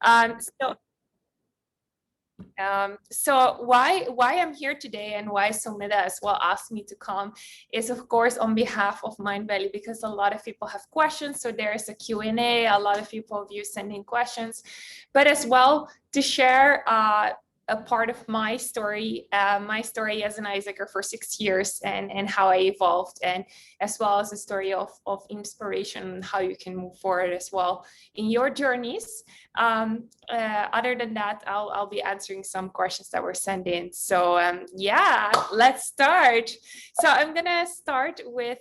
Um, so so why I'm here today and why Sumida as well asked me to come is, of course, on behalf of Mindvalley, because a lot of people have questions. So there is a Q&A, a lot of people of you sending questions, but as well to share a part of my story as an AIESECer for 6 years and how I evolved, and as well as a story of inspiration and how you can move forward as well in your journeys. Other than that, I'll be answering some questions that were sent in. So yeah, let's start. So I'm gonna start with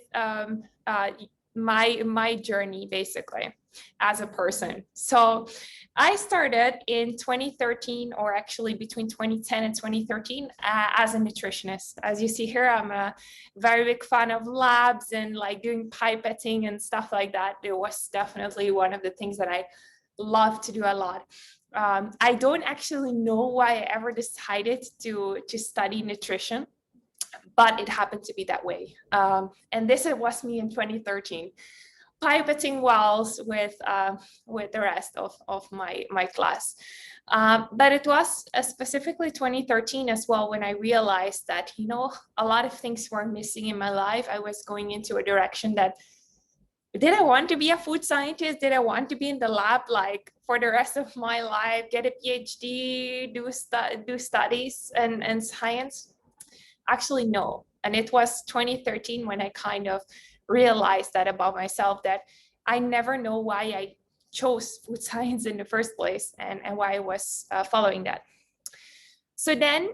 my journey basically as a person. So I started in 2013, or actually between 2010 and 2013, as a nutritionist. As you see here, I'm a very big fan of labs and like doing pipetting and stuff like that. It was definitely one of the things that I love to do a lot. I don't actually know why I ever decided to study nutrition, but it happened to be that way. And this was me in 2013, pipetting wells with the rest of my class. But it was specifically 2013 as well when I realized that, you know, a lot of things were missing in my life. I was going into a direction that, did I want to be a food scientist? Did I want to be in the lab like for the rest of my life, get a PhD, do studies and science? Actually, no. And it was 2013 when I kind of realized that about myself, that I never know why I chose food science in the first place, and why I was following that. So then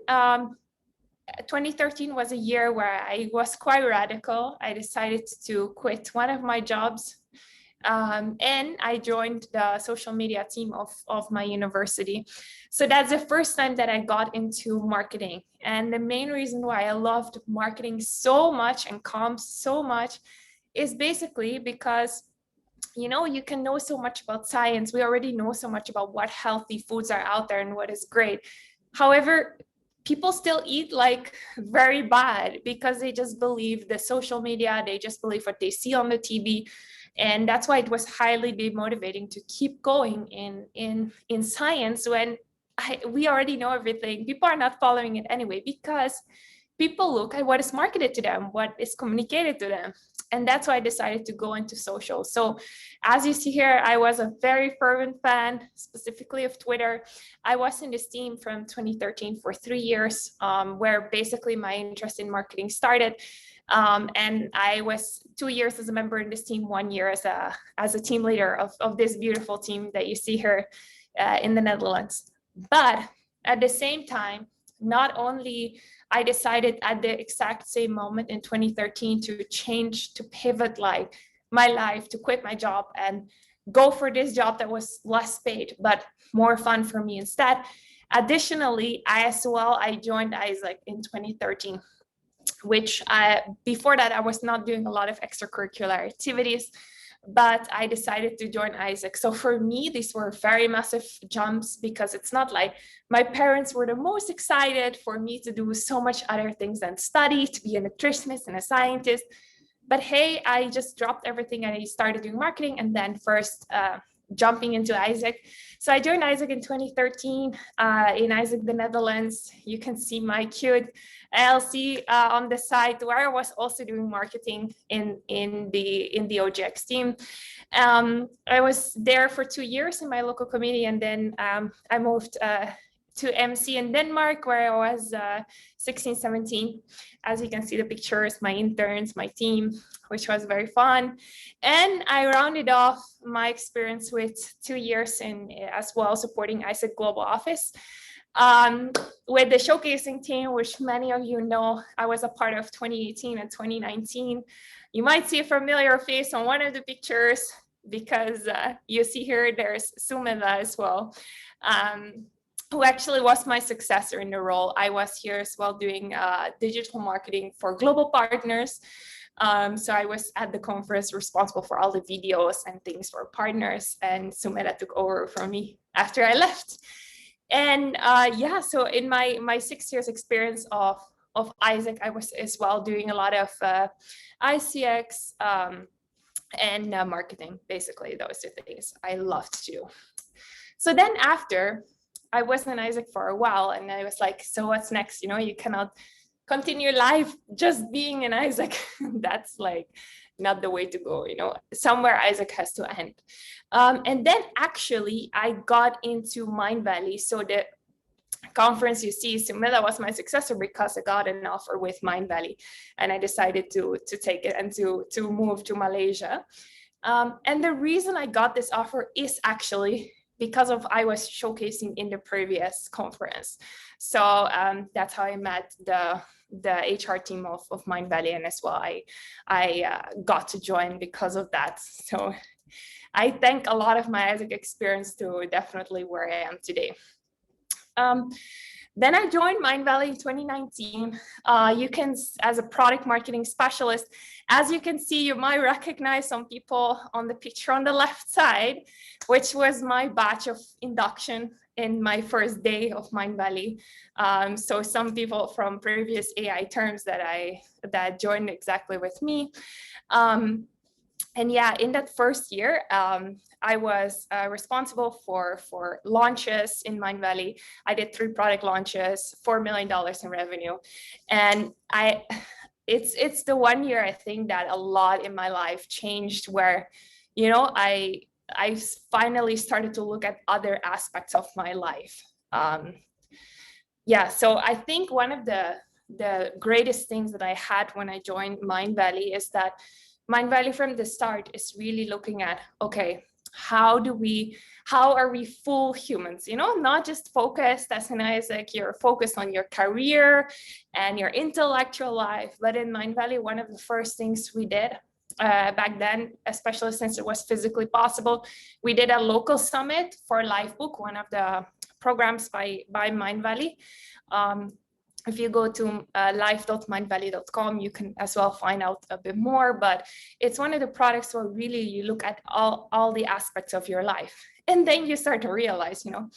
2013 was a year where I was quite radical. I decided to quit one of my jobs, and I joined the social media team of my university. So that's the first time that I got into marketing. And the main reason why I loved marketing so much and comms so much is basically because, you know, you can know so much about science. We already know so much about what healthy foods are out there and what is great. However, people still eat like very bad because they just believe the social media, they just believe what they see on the TV. And that's why it was highly demotivating to keep going in science when we already know everything. People are not following it anyway because people look at what is marketed to them, what is communicated to them. And that's why I decided to go into social. So as you see here, I was a very fervent fan, specifically of Twitter. I was in this team from 2013 for 3 years, where basically my interest in marketing started. And I was 2 years as a member in this team, 1 year as a team leader of this beautiful team that you see here in the Netherlands. But at the same time, not only I decided at the exact same moment in 2013 to change, to pivot like my life, to quit my job and go for this job that was less paid, but more fun for me instead. Additionally, I joined AIESEC in 2013, which before that, I was not doing a lot of extracurricular activities, but I decided to join AIESEC. So for me, these were very massive jumps because it's not like my parents were the most excited for me to do so much other things than study, to be a nutritionist and a scientist. But hey, I just dropped everything and I started doing marketing, and then first jumping into AIESEC. So I joined AIESEC in 2013 in AIESEC, the Netherlands. You can see my cute LLC on the side, where I was also doing marketing in the OGX team. I was there for 2 years in my local community, and then I moved to MC in Denmark, where I was 16, 17. As you can see the pictures, my interns, my team, which was very fun. And I rounded off my experience with 2 years in as well supporting AIESEC Global Office. With the showcasing team, which many of you know, I was a part of 2018 and 2019. You might see a familiar face on one of the pictures because you see here, there's Sumida as well, who actually was my successor in the role. I was here as well doing digital marketing for global partners. So I was at the conference responsible for all the videos and things for partners, and Sumida took over from me after I left. And yeah, so in my 6 years experience of AIESEC, I was as well doing a lot of ICX and marketing. Basically, those are things I loved to do. So then after, I was in AIESEC for a while, and I was like, so what's next? You know, you cannot continue life just being in AIESEC. That's like not the way to go, you know, somewhere AIESEC has to end. And then actually I got into Mindvalley. So the conference you see, Sumila was my successor because I got an offer with Mindvalley, and I decided to take it and to move to Malaysia. And the reason I got this offer is actually because of I was showcasing in the previous conference. So that's how I met the HR team of Mindvalley, and as well I got to join because of that. So I thank a lot of my AIESEC experience to definitely where I am today. Then I joined Mindvalley in 2019. You can, as a product marketing specialist, as you can see, you might recognize some people on the picture on the left side, which was my batch of induction in my first day of Mindvalley. So some people from previous AI terms that joined exactly with me. And yeah, in that first year, I was responsible for launches in Mindvalley. I did 3 product launches, $4 million in revenue. And it's the 1 year, I think, that a lot in my life changed, where, you know, I finally started to look at other aspects of my life. Yeah, so I think one of the greatest things that I had when I joined Mindvalley is that Mindvalley from the start is really looking at, okay, how are we full humans, you know, not just focused as an AIESEC, you're focused on your career and your intellectual life. But in Mindvalley, one of the first things we did back then, especially since it was physically possible, we did a local summit for Livebook, one of the programs by Mindvalley. If you go to live.mindvalley.com, you can as well find out a bit more, but it's one of the products where really you look at all the aspects of your life. And then you start to realize, you know,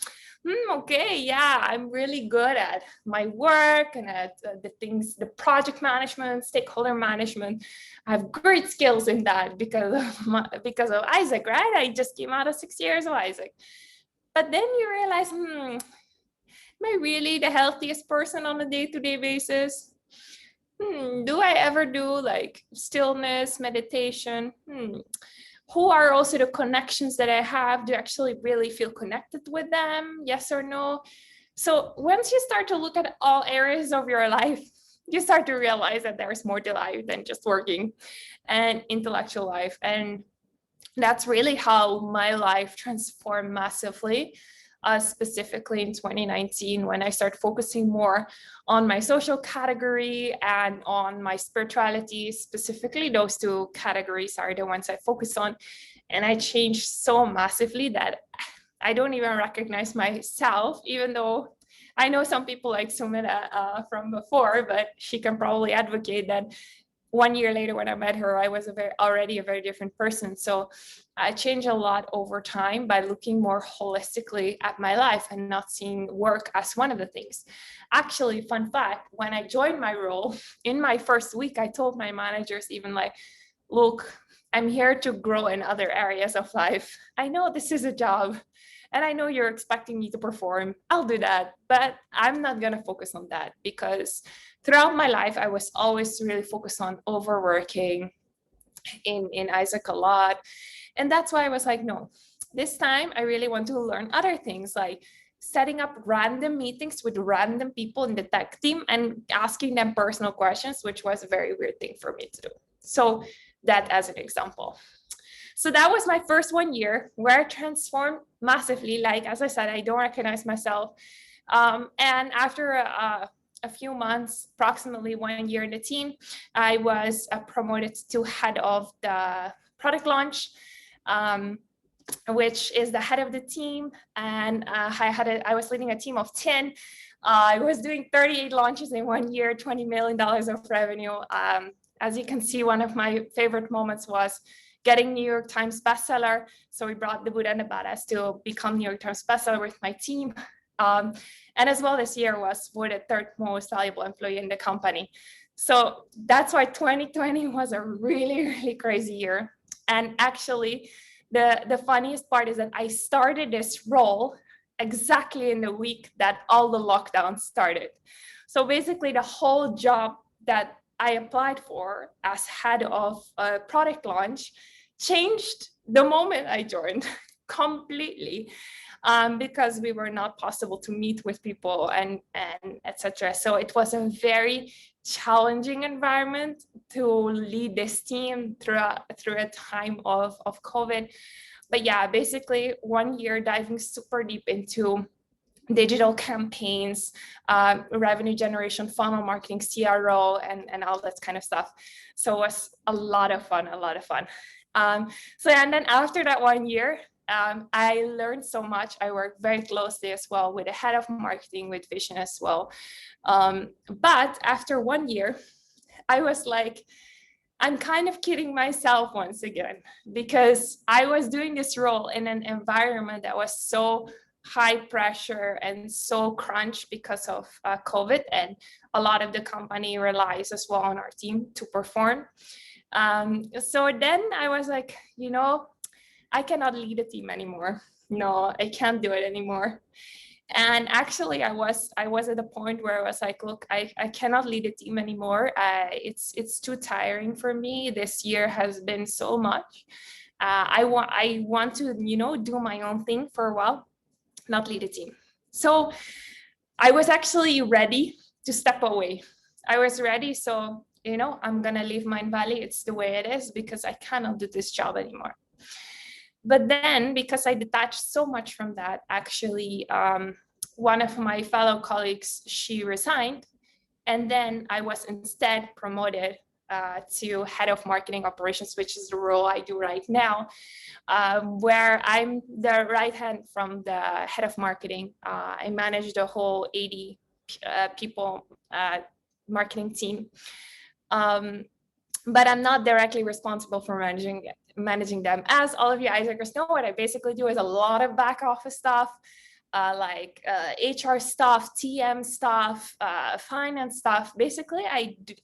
okay, yeah, I'm really good at my work and at the project management, stakeholder management. I have great skills in that because of AIESEC, right? I just came out of 6 years of AIESEC. But then you realize, am I really the healthiest person on a day-to-day basis? Do I ever do like stillness, meditation? Who are also the connections that I have? Do I actually really feel connected with them? Yes or no? So once you start to look at all areas of your life, you start to realize that there's more to life than just working and intellectual life. And that's really how my life transformed massively. Specifically in 2019, when I started focusing more on my social category and on my spirituality. Specifically, those 2 categories are the ones I focus on. And I changed so massively that I don't even recognize myself, even though I know some people like Sumita from before, but she can probably advocate that 1 year later when I met her, I was already a very different person. So I changed a lot over time by looking more holistically at my life and not seeing work as one of the things. Actually, fun fact, when I joined my role, in my first week, I told my managers even like, look, I'm here to grow in other areas of life. I know this is a job, and I know you're expecting me to perform. I'll do that, but I'm not going to focus on that, because throughout my life, I was always really focused on overworking in AIESEC a lot. And that's why I was like, no, this time I really want to learn other things, like setting up random meetings with random people in the tech team and asking them personal questions, which was a very weird thing for me to do. So that as an example. So that was my first 1 year where I transformed massively. Like, as I said, I don't recognize myself. And after a few months, approximately 1 year in the team, I was promoted to head of the product launch, which is the head of the team. And I was leading a team of 10. I was doing 38 launches in 1 year, $20 million of revenue. As you can see, one of my favorite moments was getting New York Times bestseller. So we brought the Buddha and the Badass to become New York Times bestseller with my team. And as well, this year was voted 3rd most valuable employee in the company. So that's why 2020 was a really, really crazy year. And actually, the funniest part is that I started this role exactly in the week that all the lockdowns started. So basically the whole job that I applied for as head of product launch changed the moment I joined completely, because we were not possible to meet with people and etc. So it was a very challenging environment to lead this team through a time of COVID. But yeah, basically 1 year diving super deep into digital campaigns, revenue generation, funnel marketing, CRO, and all that kind of stuff. So it was a lot of fun, so and then after that 1 year, I learned so much. I worked very closely as well with the head of marketing, with vision as well. But after 1 year, I was like, I'm kind of kidding myself once again, because I was doing this role in an environment that was so high pressure and so crunched because of COVID, and a lot of the company relies as well on our team to perform. So then I was like, I cannot lead a team anymore. No, I can't do it anymore. And actually, I was at a point where I was like, look, I cannot lead a team anymore. It's too tiring for me. This year has been so much. I want to, do my own thing for a while, not lead a team. So I was actually ready to step away. I was ready. So, I'm going to leave Mindvalley. It's the way it is, because I cannot do this job anymore. But then, because I detached so much from that, actually, one of my fellow colleagues, she resigned. And then I was instead promoted to head of marketing operations, which is the role I do right now, where I'm the right hand from the head of marketing. I manage the whole 80 people marketing team. But I'm not directly responsible for managing them. As all of you AIESECers know, what I basically do is a lot of back office stuff, like HR stuff, TM stuff, finance stuff. Basically,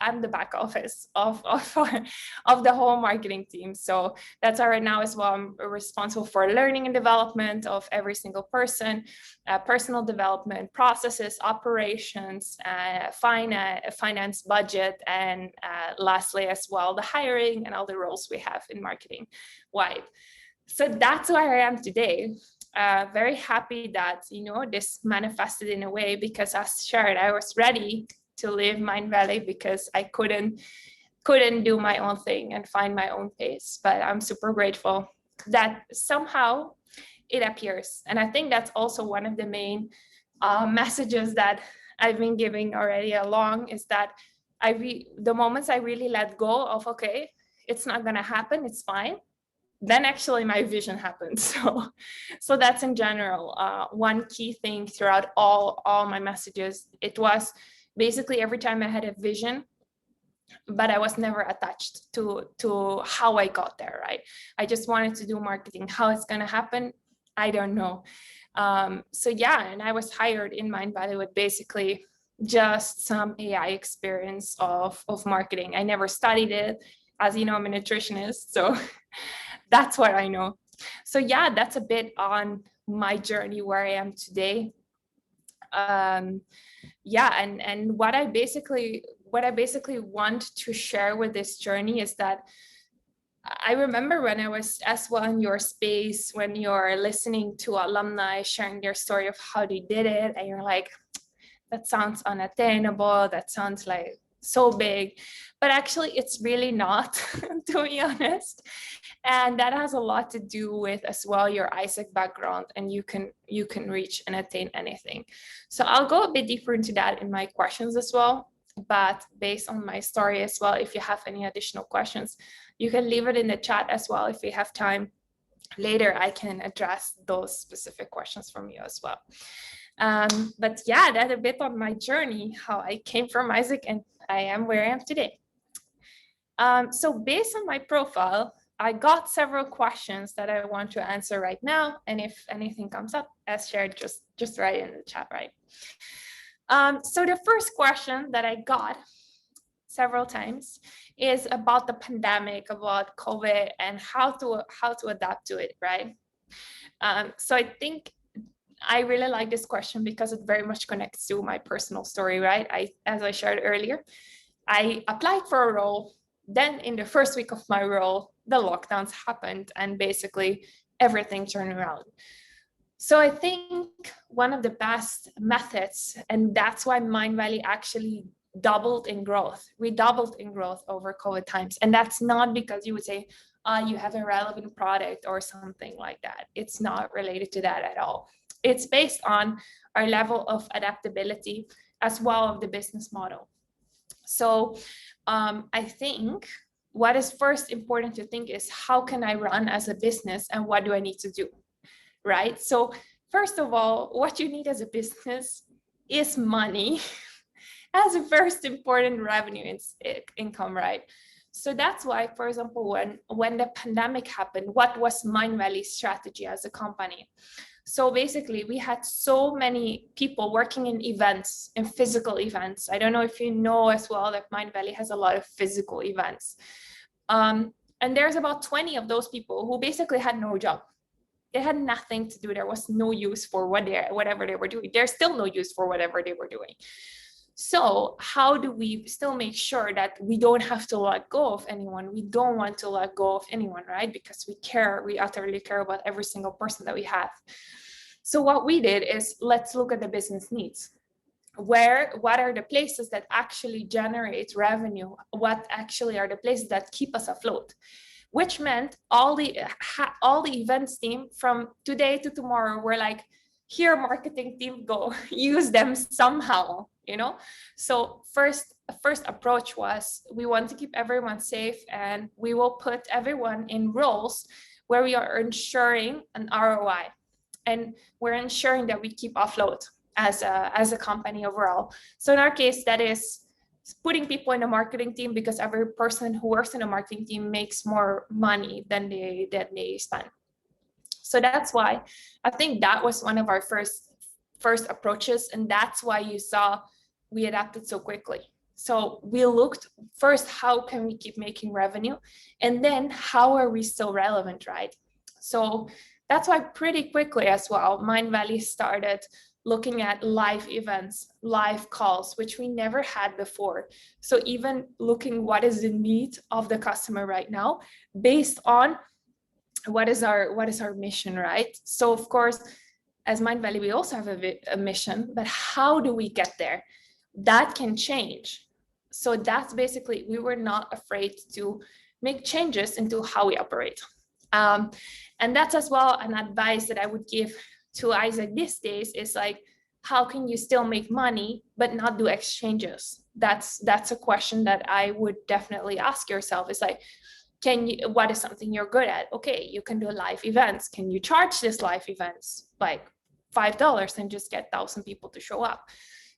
I'm the back office of the whole marketing team. So that's why right now as well, I'm responsible for learning and development of every single person, personal development, processes, operations, finance, budget, and lastly as well, the hiring and all the roles we have in marketing wide. So that's where I am today. Very happy that, this manifested in a way, because as shared, I was ready to leave Mindvalley because I couldn't do my own thing and find my own pace. But I'm super grateful that somehow it appears. And I think that's also one of the main messages that I've been giving already along, is that the moments I really let go of, okay, it's not going to happen, it's fine, then actually my vision happened. So that's in general one key thing throughout all my messages. It was basically every time I had a vision, but I was never attached to how I got there, right? I just wanted to do marketing. How it's going to happen, I don't know. So yeah, and I was hired in Mindvalley with basically just some AI experience of marketing. I never studied it. As you know, I'm a nutritionist, so that's what I know. So yeah, that's a bit on my journey where I am today. Yeah, and what I basically want to share with this journey is that I remember when I was as well in your space, when you're listening to alumni sharing their story of how they did it, and you're like, that sounds unattainable, that sounds like so big, but actually it's really not, to be honest. And that has a lot to do with as well your AIESEC background, and you can reach and attain anything. So I'll go a bit deeper into that in my questions as well, but based on my story as well, if you have any additional questions, you can leave it in the chat as well. If we have time later, I can address those specific questions from you as well. But yeah, that's a bit on my journey, how I came from AIESEC and I am where I am today. So based on my profile, I got several questions that I want to answer right now. And if anything comes up, as shared, just write it in the chat, right? So the first question that I got several times is about the pandemic, about COVID, and how to adapt to it, right? So I think I really like this question because it very much connects to my personal story, right? As I shared earlier, I applied for a role. Then in the first week of my role, the lockdowns happened and basically everything turned around. So I think one of the best methods, and that's why Mindvalley actually doubled in growth. We doubled in growth over COVID times. And that's not because you would say, you have a relevant product or something like that. It's not related to that at all. It's based on our level of adaptability as well as the business model. So I think what is first important to think is, how can I run as a business and what do I need to do? Right? So first of all, what you need as a business is money as a first important revenue income, right? So that's why, for example, when the pandemic happened, what was Mindvalley's strategy as a company? So basically, we had so many people working in events, in physical events. I don't know if you know as well that Mindvalley has a lot of physical events. And there's about 20 of those people who basically had no job. They had nothing to do. There was no use for whatever they were doing. There's still no use for whatever they were doing. So how do we still make sure that we don't have to let go of anyone? We don't want to let go of anyone, right? Because we utterly care about every single person that we have. So what we did is, let's look at the business needs. What are the places that actually generate revenue? What actually are the places that keep us afloat? Which meant all the events team from today to tomorrow were like, here, marketing team, go use them somehow, So first approach was, we want to keep everyone safe, and we will put everyone in roles where we are ensuring an ROI, and we're ensuring that we keep afloat as a company overall. So in our case, that is putting people in the marketing team, because every person who works in a marketing team makes more money than they spend. So that's why I think that was one of our first approaches, and that's why you saw we adapted so quickly. So we looked first, how can we keep making revenue, and then how are we still relevant, right? So that's why pretty quickly as well, Mindvalley started looking at live events, live calls, which we never had before. So even looking what is the need of the customer right now, based on what is our mission, right? So of course, as Mindvalley, we also have a mission, but how do we get there? That can change. So that's basically, we were not afraid to make changes into how we operate. And that's as well an advice that I would give to AIESEC these days, is like, how can you still make money but not do exchanges? That's a question that I would definitely ask yourself. It's like, what is something you're good at? Okay, you can do live events. Can you charge this live events like $5 and just get 1,000 people to show up?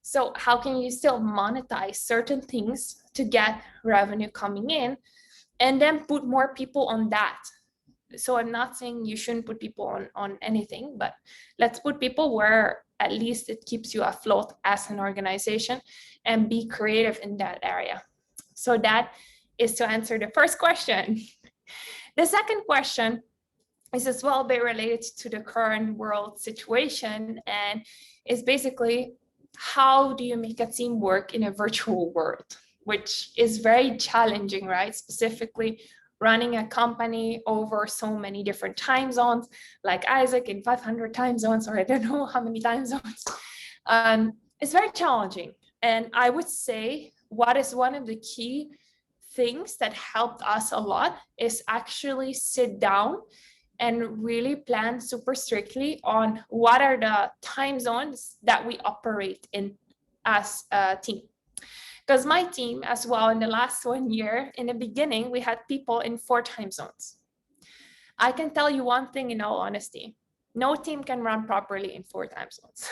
So how can you still monetize certain things to get revenue coming in, and then put more people on that? So I'm not saying you shouldn't put people on anything, but let's put people where at least it keeps you afloat as an organization, and be creative in that area. So that is to answer the first question. The second question is as well very related to the current world situation, and is basically, how do you make a team work in a virtual world, which is very challenging, right? Specifically running a company over so many different time zones, like AIESEC in 500 time zones, or I don't know how many time zones. It's very challenging. And I would say what is one of the key things that helped us a lot is actually sit down and really plan super strictly on what are the time zones that we operate in as a team. Because my team as well, in the last 1 year, in the beginning, we had people in 4 time zones. I can tell you one thing in all honesty, no team can run properly in 4 time zones.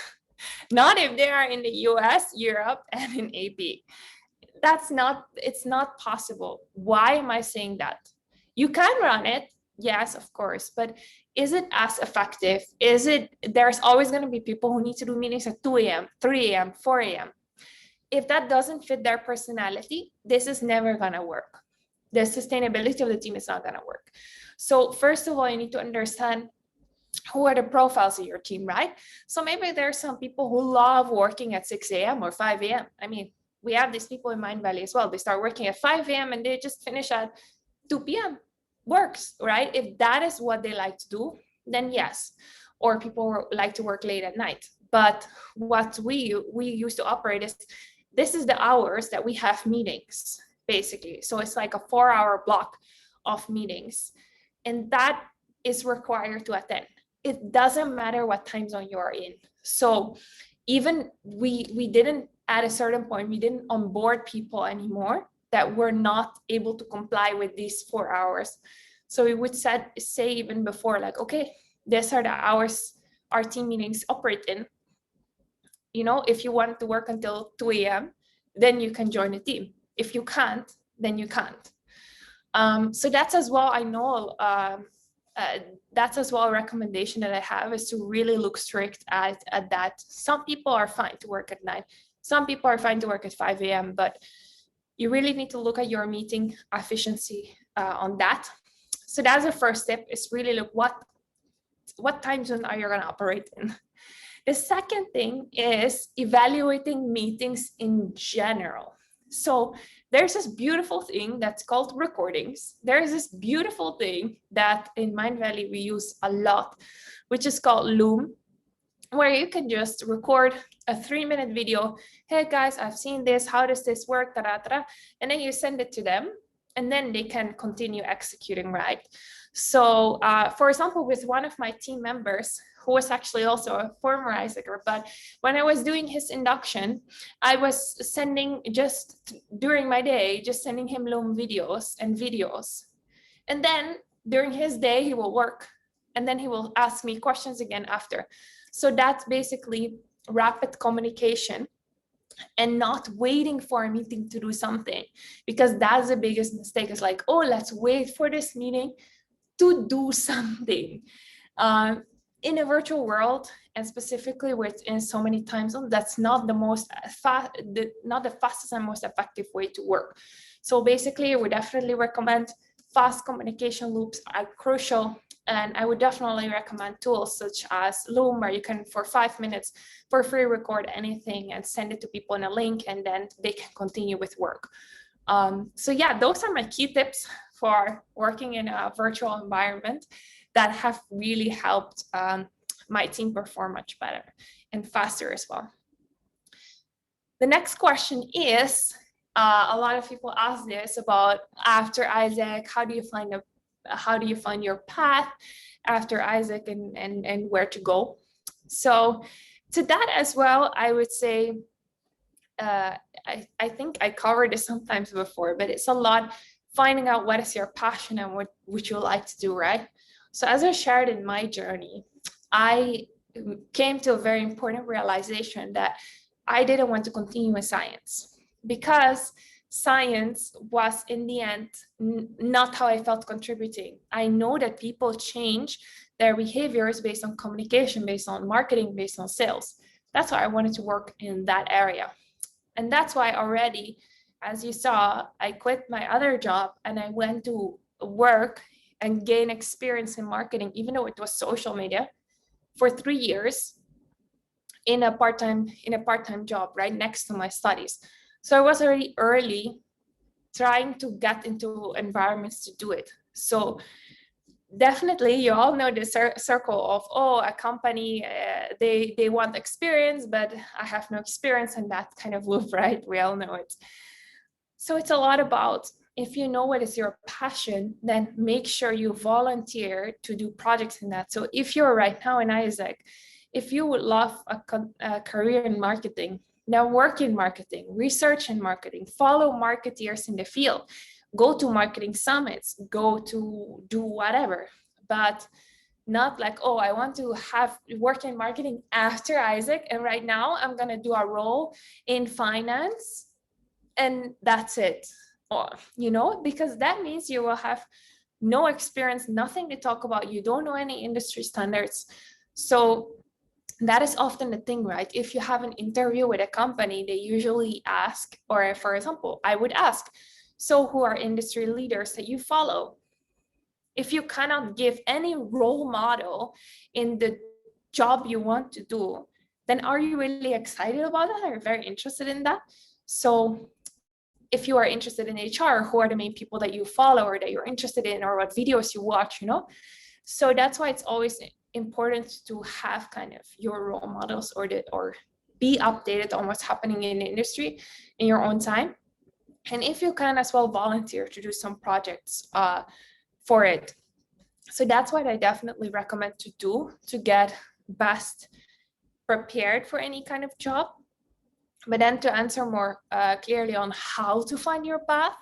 Not if they are in the US, Europe, and in AP. It's not possible. Why am I saying that? You can run it, yes, of course, but is it as effective? There's always going to be people who need to do meetings at 2 a.m., 3 a.m., 4 a.m. if that doesn't fit their personality, this is never gonna work. The sustainability of the team is not gonna work. So first of all, you need to understand who are the profiles of your team, right? So maybe there's some people who love working at 6 a.m. or 5 a.m. I mean, we have these people in Mindvalley as well. They start working at 5 a.m. and they just finish at 2 p.m. Works, right? If that is what they like to do, then yes. Or people like to work late at night. But what we used to operate is, this is the hours that we have meetings, basically. So it's like a 4-hour block of meetings. And that is required to attend. It doesn't matter what time zone you're in. So even we didn't, at a certain point, we didn't onboard people anymore that were not able to comply with these 4 hours. So we would say even before, like, okay, these are the hours our team meetings operate in. You know, if you want to work until 2 a.m., then you can join the team. If you can't, then you can't. So that's as well, I know, that's as well a recommendation that I have, is to really look strict at that. Some people are fine to work at 9. Some people are fine to work at 5 a.m., but you really need to look at your meeting efficiency on that. So that's the first step, is really look what time zone are you going to operate in. The second thing is evaluating meetings in general. So there's this beautiful thing that's called recordings. There's this beautiful thing that in Mindvalley we use a lot, which is called Loom, where you can just record a 3-minute video. Hey guys, I've seen this. How does this work? Da, da, da. And then you send it to them, and then they can continue executing, right? So for example, with one of my team members, who was actually also a former AIESECer, but when I was doing his induction, I was sending, just during my day, just sending him Loom videos. And then during his day, he will work, and then he will ask me questions again after. So that's basically rapid communication and not waiting for a meeting to do something, because that's the biggest mistake. Is like, oh, let's wait for this meeting to do something. In a virtual world, and specifically within so many time zones, that's not the not the fastest and most effective way to work. So basically, I would definitely recommend fast communication loops are crucial. And I would definitely recommend tools such as Loom, where you can, for 5 minutes for free, record anything and send it to people in a link, and then they can continue with work. So yeah, those are my key tips for working in a virtual environment that have really helped my team perform much better and faster as well. The next question is, a lot of people ask this about after AIESEC, how do you find your path after AIESEC, and where to go? So to that as well, I would say, I think I covered this sometimes before, but it's a lot finding out what is your passion and what would you like to do, right? So as I shared in my journey, I came to a very important realization that I didn't want to continue with science, because science was in the end not how I felt contributing. I know that people change their behaviors based on communication, based on marketing, based on sales. That's why I wanted to work in that area. And that's why already, as you saw, I quit my other job and I went to work and gain experience in marketing, even though it was social media, for 3 years in a part-time job right next to my studies. So I was already early trying to get into environments to do it. So definitely, you all know the circle of, oh, a company, they want experience, but I have no experience, and that kind of loop, right? We all know it. So it's a lot about, if you know what is your passion, then make sure you volunteer to do projects in that. So if you're right now in AIESEC, if you would love a career in marketing, then work in marketing, research in marketing, follow marketeers in the field, go to marketing summits, go to do whatever, but not like, oh, I want to work in marketing after AIESEC, and right now I'm going to do a role in finance and that's it. Or, because that means you will have no experience, nothing to talk about. You don't know any industry standards. So that is often the thing, right? If you have an interview with a company, they usually ask, or for example, I would ask, so who are industry leaders that you follow? If you cannot give any role model in the job you want to do, then are you really excited about that? Are you very interested in that? So if you are interested in HR, who are the main people that you follow or that you're interested in, or what videos you watch, So that's why it's always important to have kind of your role models or be updated on what's happening in the industry in your own time. And if you can as well volunteer to do some projects for it. So that's what I definitely recommend to do to get best prepared for any kind of job. But then to answer more clearly on how to find your path,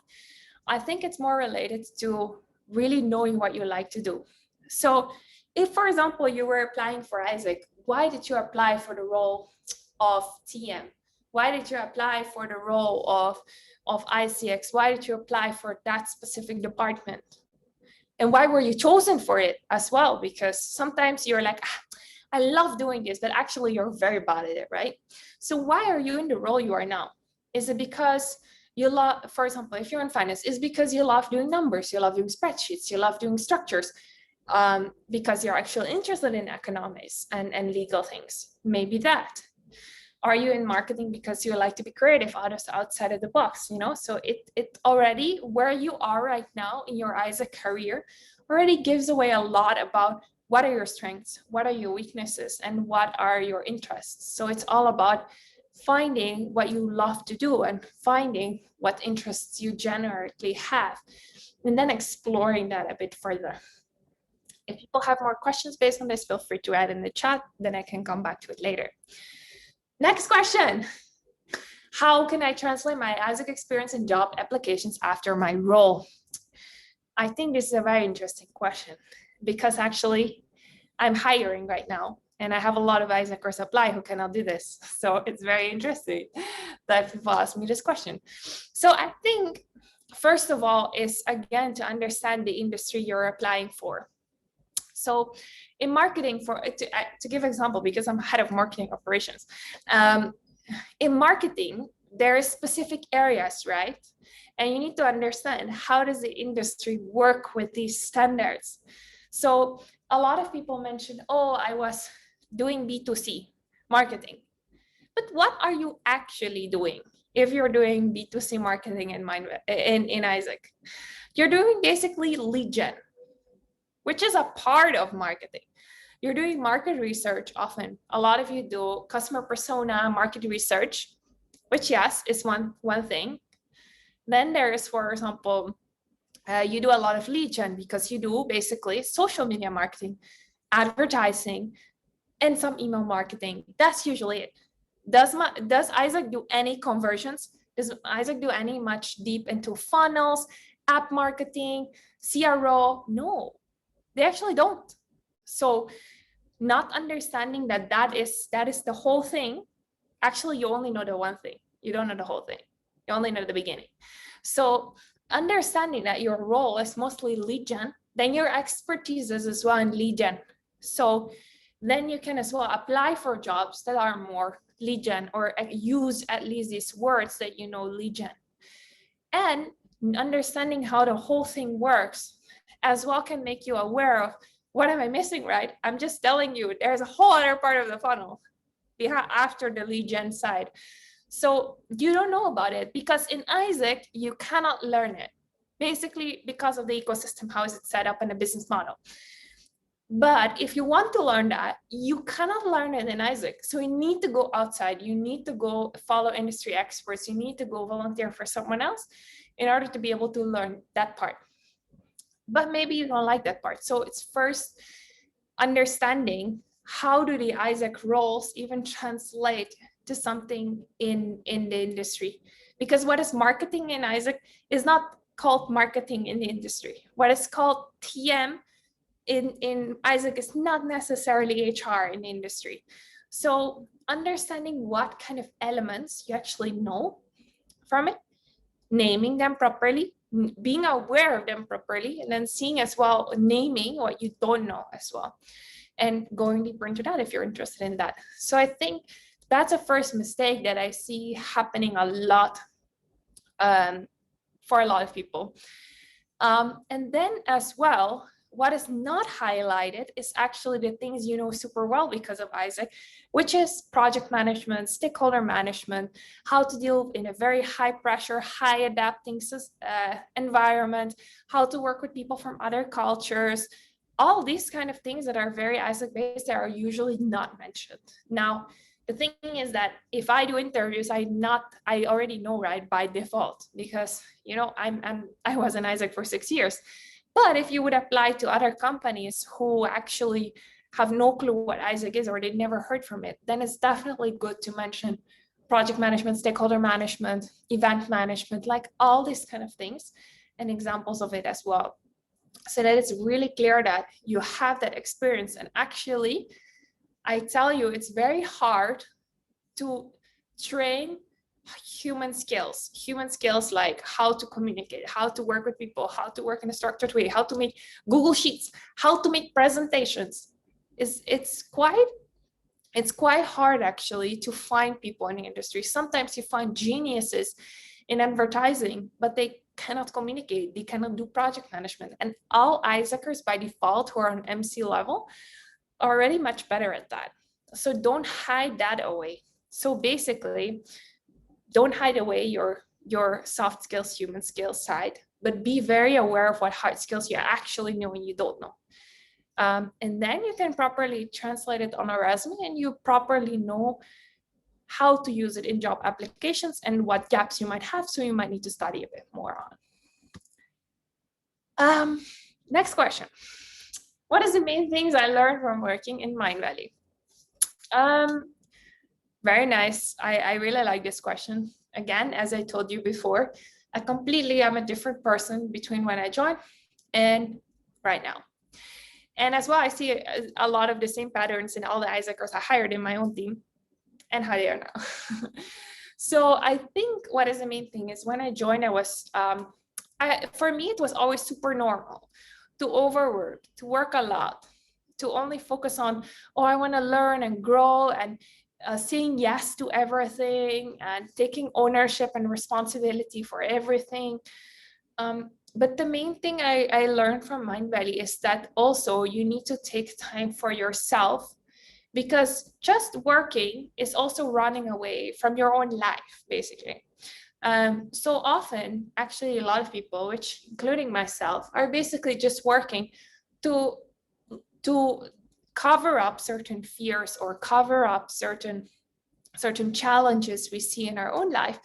I think it's more related to really knowing what you like to do. So if, for example, you were applying for AIESEC, why did you apply for the role of TM? Why did you apply for the role of ICX? Why did you apply for that specific department? And why were you chosen for it as well? Because sometimes you're like, I love doing this, but actually you're very bad at it, right? So why are you in the role you are now? Is it because you love, for example, if you're in finance, is because you love doing numbers, you love doing spreadsheets, you love doing structures, because you're actually interested in economics and legal things? Maybe that. Are you in marketing because you like to be creative, outside of the box, So it already, where you are right now in your AIESEC career, already gives away a lot about what are your strengths, what are your weaknesses, and what are your interests. So it's all about finding what you love to do and finding what interests you generally have, and then exploring that a bit further. If people have more questions based on this, feel free to add in the chat, then I can come back to it later. Next question. How can I translate my AIESEC experience in job applications after my role? I think this is a very interesting question, because actually I'm hiring right now and I have a lot of AIESECers apply who cannot do this. So it's very interesting that people ask me this question. So I think, first of all, is again to understand the industry you're applying for. So in marketing, to give an example, because I'm head of marketing operations, in marketing, there are specific areas, right? And you need to understand, how does the industry work with these standards? So a lot of people mention, oh, I was doing B2C marketing. But what are you actually doing if you're doing B2C marketing in AIESEC? You're doing basically lead gen, which is a part of marketing. You're doing market research often. A lot of you do customer persona, market research, which yes, is one thing. Then there is, for example, you do a lot of lead gen because you do basically social media marketing, advertising, and some email marketing. That's usually it. Does AIESEC do any conversions? Does AIESEC do any much deep into funnels, app marketing, CRO? No, they actually don't. So not understanding that is the whole thing. Actually, you only know the one thing. You don't know the whole thing. You only know the beginning. So understanding that your role is mostly lead gen, then your expertise is as well in lead gen. So then you can as well apply for jobs that are more lead gen, or use at least these words that you know, lead gen. And understanding how the whole thing works as well can make you aware of, what am I missing, right? I'm just telling you, there's a whole other part of the funnel after the lead gen side. So you don't know about it, because in AIESEC, you cannot learn it, basically because of the ecosystem, how is it set up, and the business model. But if you want to learn that, you cannot learn it in AIESEC. So you need to go outside. You need to go follow industry experts. You need to go volunteer for someone else in order to be able to learn that part. But maybe you don't like that part. So it's first understanding, how do the AIESEC roles even translate to something in the industry? Because what is marketing in AIESEC is not called marketing in the industry. What is called TM in AIESEC is not necessarily HR in the industry. So understanding what kind of elements you actually know from it, naming them properly, being aware of them properly, and then seeing as well, naming what you don't know as well. and going deeper into that if you're interested in that. So I think that's a first mistake that I see happening a lot for a lot of people. And then as well, what is not highlighted is actually the things you know super well because of AIESEC, which is project management, stakeholder management, how to deal in a very high pressure, high adapting environment, how to work with people from other cultures, all these kind of things that are very AIESEC based that are usually not mentioned. Now, the thing is that if I do interviews, I already know, right, by default, because you know I was an AIESEC for 6 years. But if you would apply to other companies who actually have no clue what AIESEC is or they never heard from it, then it's definitely good to mention project management, stakeholder management, event management, like all these kind of things and examples of it as well, so that it's really clear that you have that experience. And actually, I tell you, it's very hard to train human skills like how to communicate, how to work with people, how to work in a structured way, how to make Google Sheets, how to make presentations. It's quite hard actually to find people in the industry. Sometimes you find geniuses in advertising, but they cannot communicate, they cannot do project management. And all AIESECers by default who are on MC level are already much better at that. So don't hide that away. So basically, don't hide away your soft skills, human skills side, but be very aware of what hard skills you actually know and you don't know. And then you can properly translate it on a resume and you properly know how to use it in job applications and what gaps you might have, so you might need to study a bit more on. Next question. What is the main things I learned from working in Mindvalley? Very nice. I really like this question. Again, as I told you before, I'm a different person between when I joined and right now. And as well, I see a lot of the same patterns in all the AIESECers I hired in my own team and how they are now. So I think what is the main thing is when I joined, for me, it was always super normal to overwork, to work a lot, to only focus on, oh, I want to learn and grow and saying yes to everything and taking ownership and responsibility for everything. But the main thing I learned from Mindvalley is that also you need to take time for yourself, because just working is also running away from your own life, basically. So often, actually, a lot of people, which including myself, are basically just working to cover up certain fears or cover up certain challenges we see in our own life.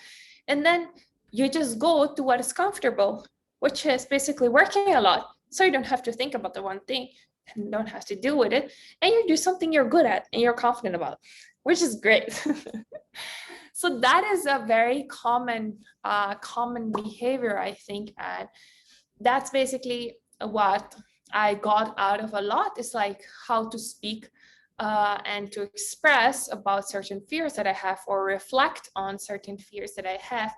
And then you just go to what is comfortable, which is basically working a lot. So you don't have to think about the one thing and don't have to deal with it. And you do something you're good at and you're confident about, which is great. So that is a very common behavior, I think. And that's basically what I got out of a lot, is like how to speak and to express about certain fears that I have, or reflect on certain fears that I have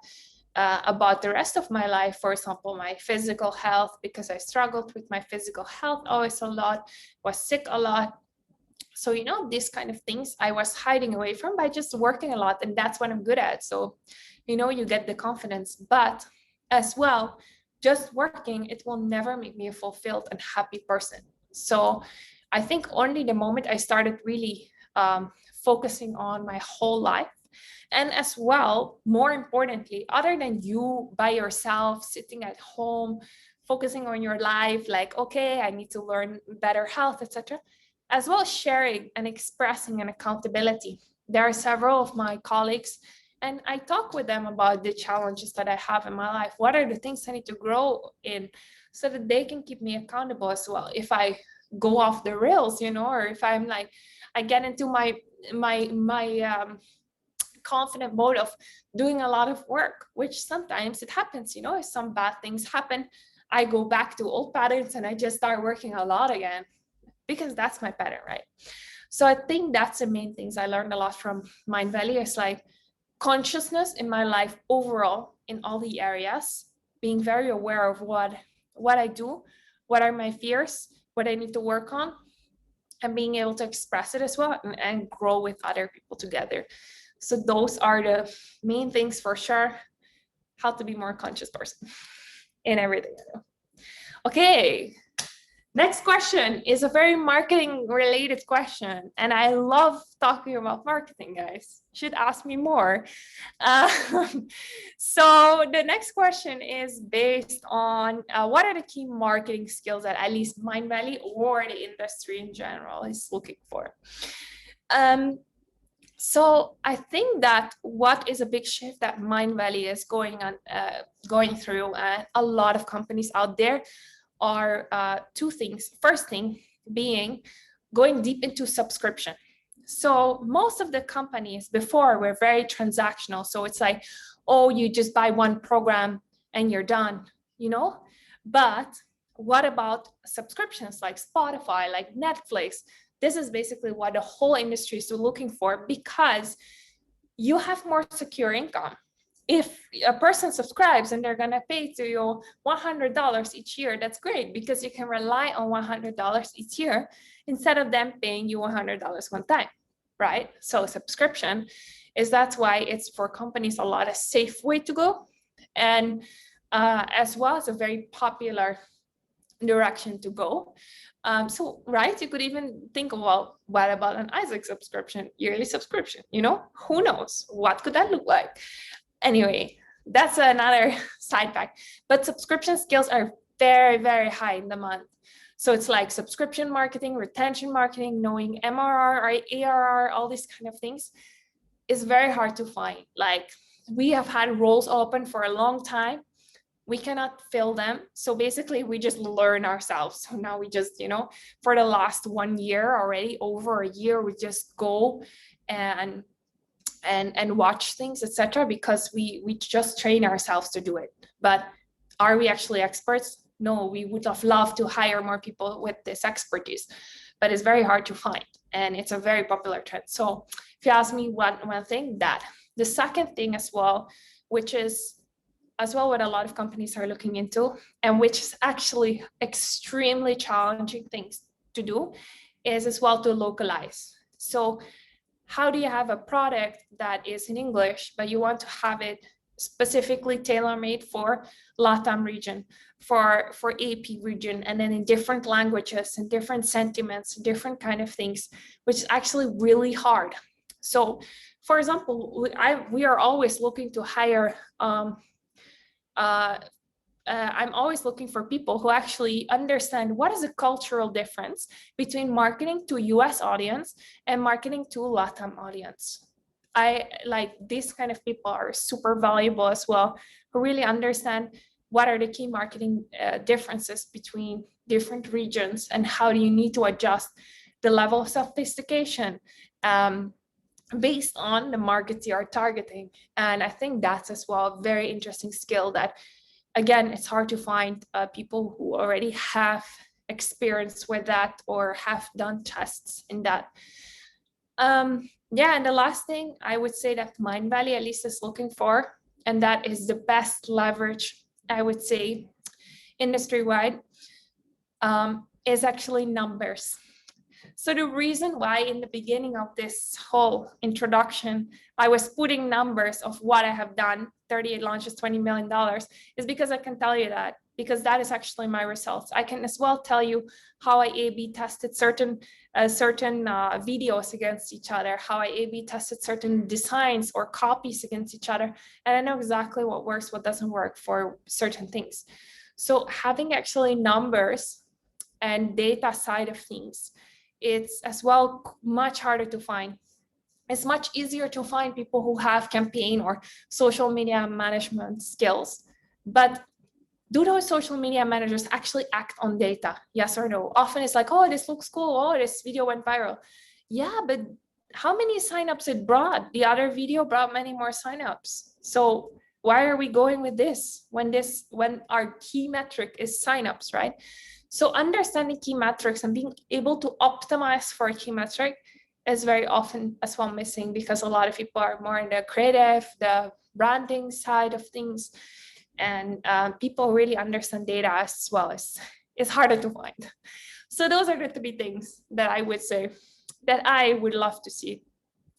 about the rest of my life. For example, my physical health, because I struggled with my physical health always a lot, was sick a lot. So, you know, these kind of things I was hiding away from by just working a lot, and that's what I'm good at. So, you know, you get the confidence, but as well, just working, it will never make me a fulfilled and happy person. So I think only the moment I started really focusing on my whole life, and as well, more importantly, other than you by yourself sitting at home, focusing on your life, like, okay, I need to learn better health, etc., as well as sharing and expressing an accountability. There are several of my colleagues, and I talk with them about the challenges that I have in my life. What are the things I need to grow in, so that they can keep me accountable as well. If I go off the rails, you know, or if I'm like, I get into my confident mode of doing a lot of work, which sometimes it happens, you know, if some bad things happen, I go back to old patterns and I just start working a lot again, because that's my pattern, right? So I think that's the main things I learned a lot from Mindvalley. It's like consciousness in my life overall, in all the areas, being very aware of what I do, what are my fears, what I need to work on, and being able to express it as well and grow with other people together. So those are the main things for sure. How to be more conscious person in everything I do. Okay, next question is a very marketing related question. And I love talking about marketing, guys. Should ask me more. So the next question is based on what are the key marketing skills that at least Mindvalley or the industry in general is looking for? So I think that what is a big shift that Mindvalley is going through, and a lot of companies out there, are two things. First thing being going deep into subscription. So most of the companies before were very transactional. So it's like, oh, you just buy one program and you're done, you know? But what about subscriptions like Spotify, like Netflix? This is basically what the whole industry is looking for, because you have more secure income. If a person subscribes and they're going to pay to you $100 each year, that's great, because you can rely on $100 each year instead of them paying you $100 one time, right? So subscription that's why it's for companies a lot of safe way to go, and as well as a very popular direction to go. So, right, you could even think, well, what about an AIESEC subscription, yearly subscription? You know, who knows? What could that look like? Anyway, that's another side fact. But subscription skills are very, very high in demand. So it's like subscription marketing, retention marketing, knowing MRR or ARR, all these kind of things is very hard to find. Like, we have had roles open for a long time. We cannot fill them. So basically we just learn ourselves. So now we just, you know, for the last 1 year already, over a year, we just go and watch things, etc., because we just train ourselves to do it. But are we actually experts? No, we would have loved to hire more people with this expertise, but it's very hard to find, and it's a very popular trend. So if you ask me one thing, that. The second thing as well, which is as well what a lot of companies are looking into, and which is actually extremely challenging things to do, is as well to localize. So how do you have a product that is in English, but you want to have it specifically tailor-made for LATAM region, for AP region, and then in different languages and different sentiments, different kind of things, which is actually really hard. So, for example, we are always looking to hire I'm always looking for people who actually understand what is the cultural difference between marketing to US audience and marketing to LATAM audience. I like these kind of people are super valuable as well, who really understand what are the key marketing differences between different regions and how do you need to adjust the level of sophistication based on the markets you are targeting. And I think that's as well a very interesting skill that, again, it's hard to find people who already have experience with that or have done tests in that. Yeah, and the last thing I would say that Mindvalley at least is looking for, and that is the best leverage, I would say, industry-wide, is actually numbers. So the reason why in the beginning of this whole introduction, I was putting numbers of what I have done, 38 launches, $20 million, is because I can tell you that, because that is actually my results. I can as well tell you how I A/B tested certain videos against each other, how I A/B tested certain designs or copies against each other, and I know exactly what works, what doesn't work for certain things. So having actually numbers and data side of things, it's as well much harder to find. It's much easier to find people who have campaign or social media management skills. But do those social media managers actually act on data? Yes or no? Often it's like, oh, this looks cool. Oh, this video went viral. Yeah, but how many signups it brought? The other video brought many more signups. So why are we going with this when our key metric is signups, right? So understanding key metrics and being able to optimize for a key metric is very often as well missing, because a lot of people are more in the creative, the branding side of things, and people really understand data as well. It's harder to find. So those are the three things that I would say that I would love to see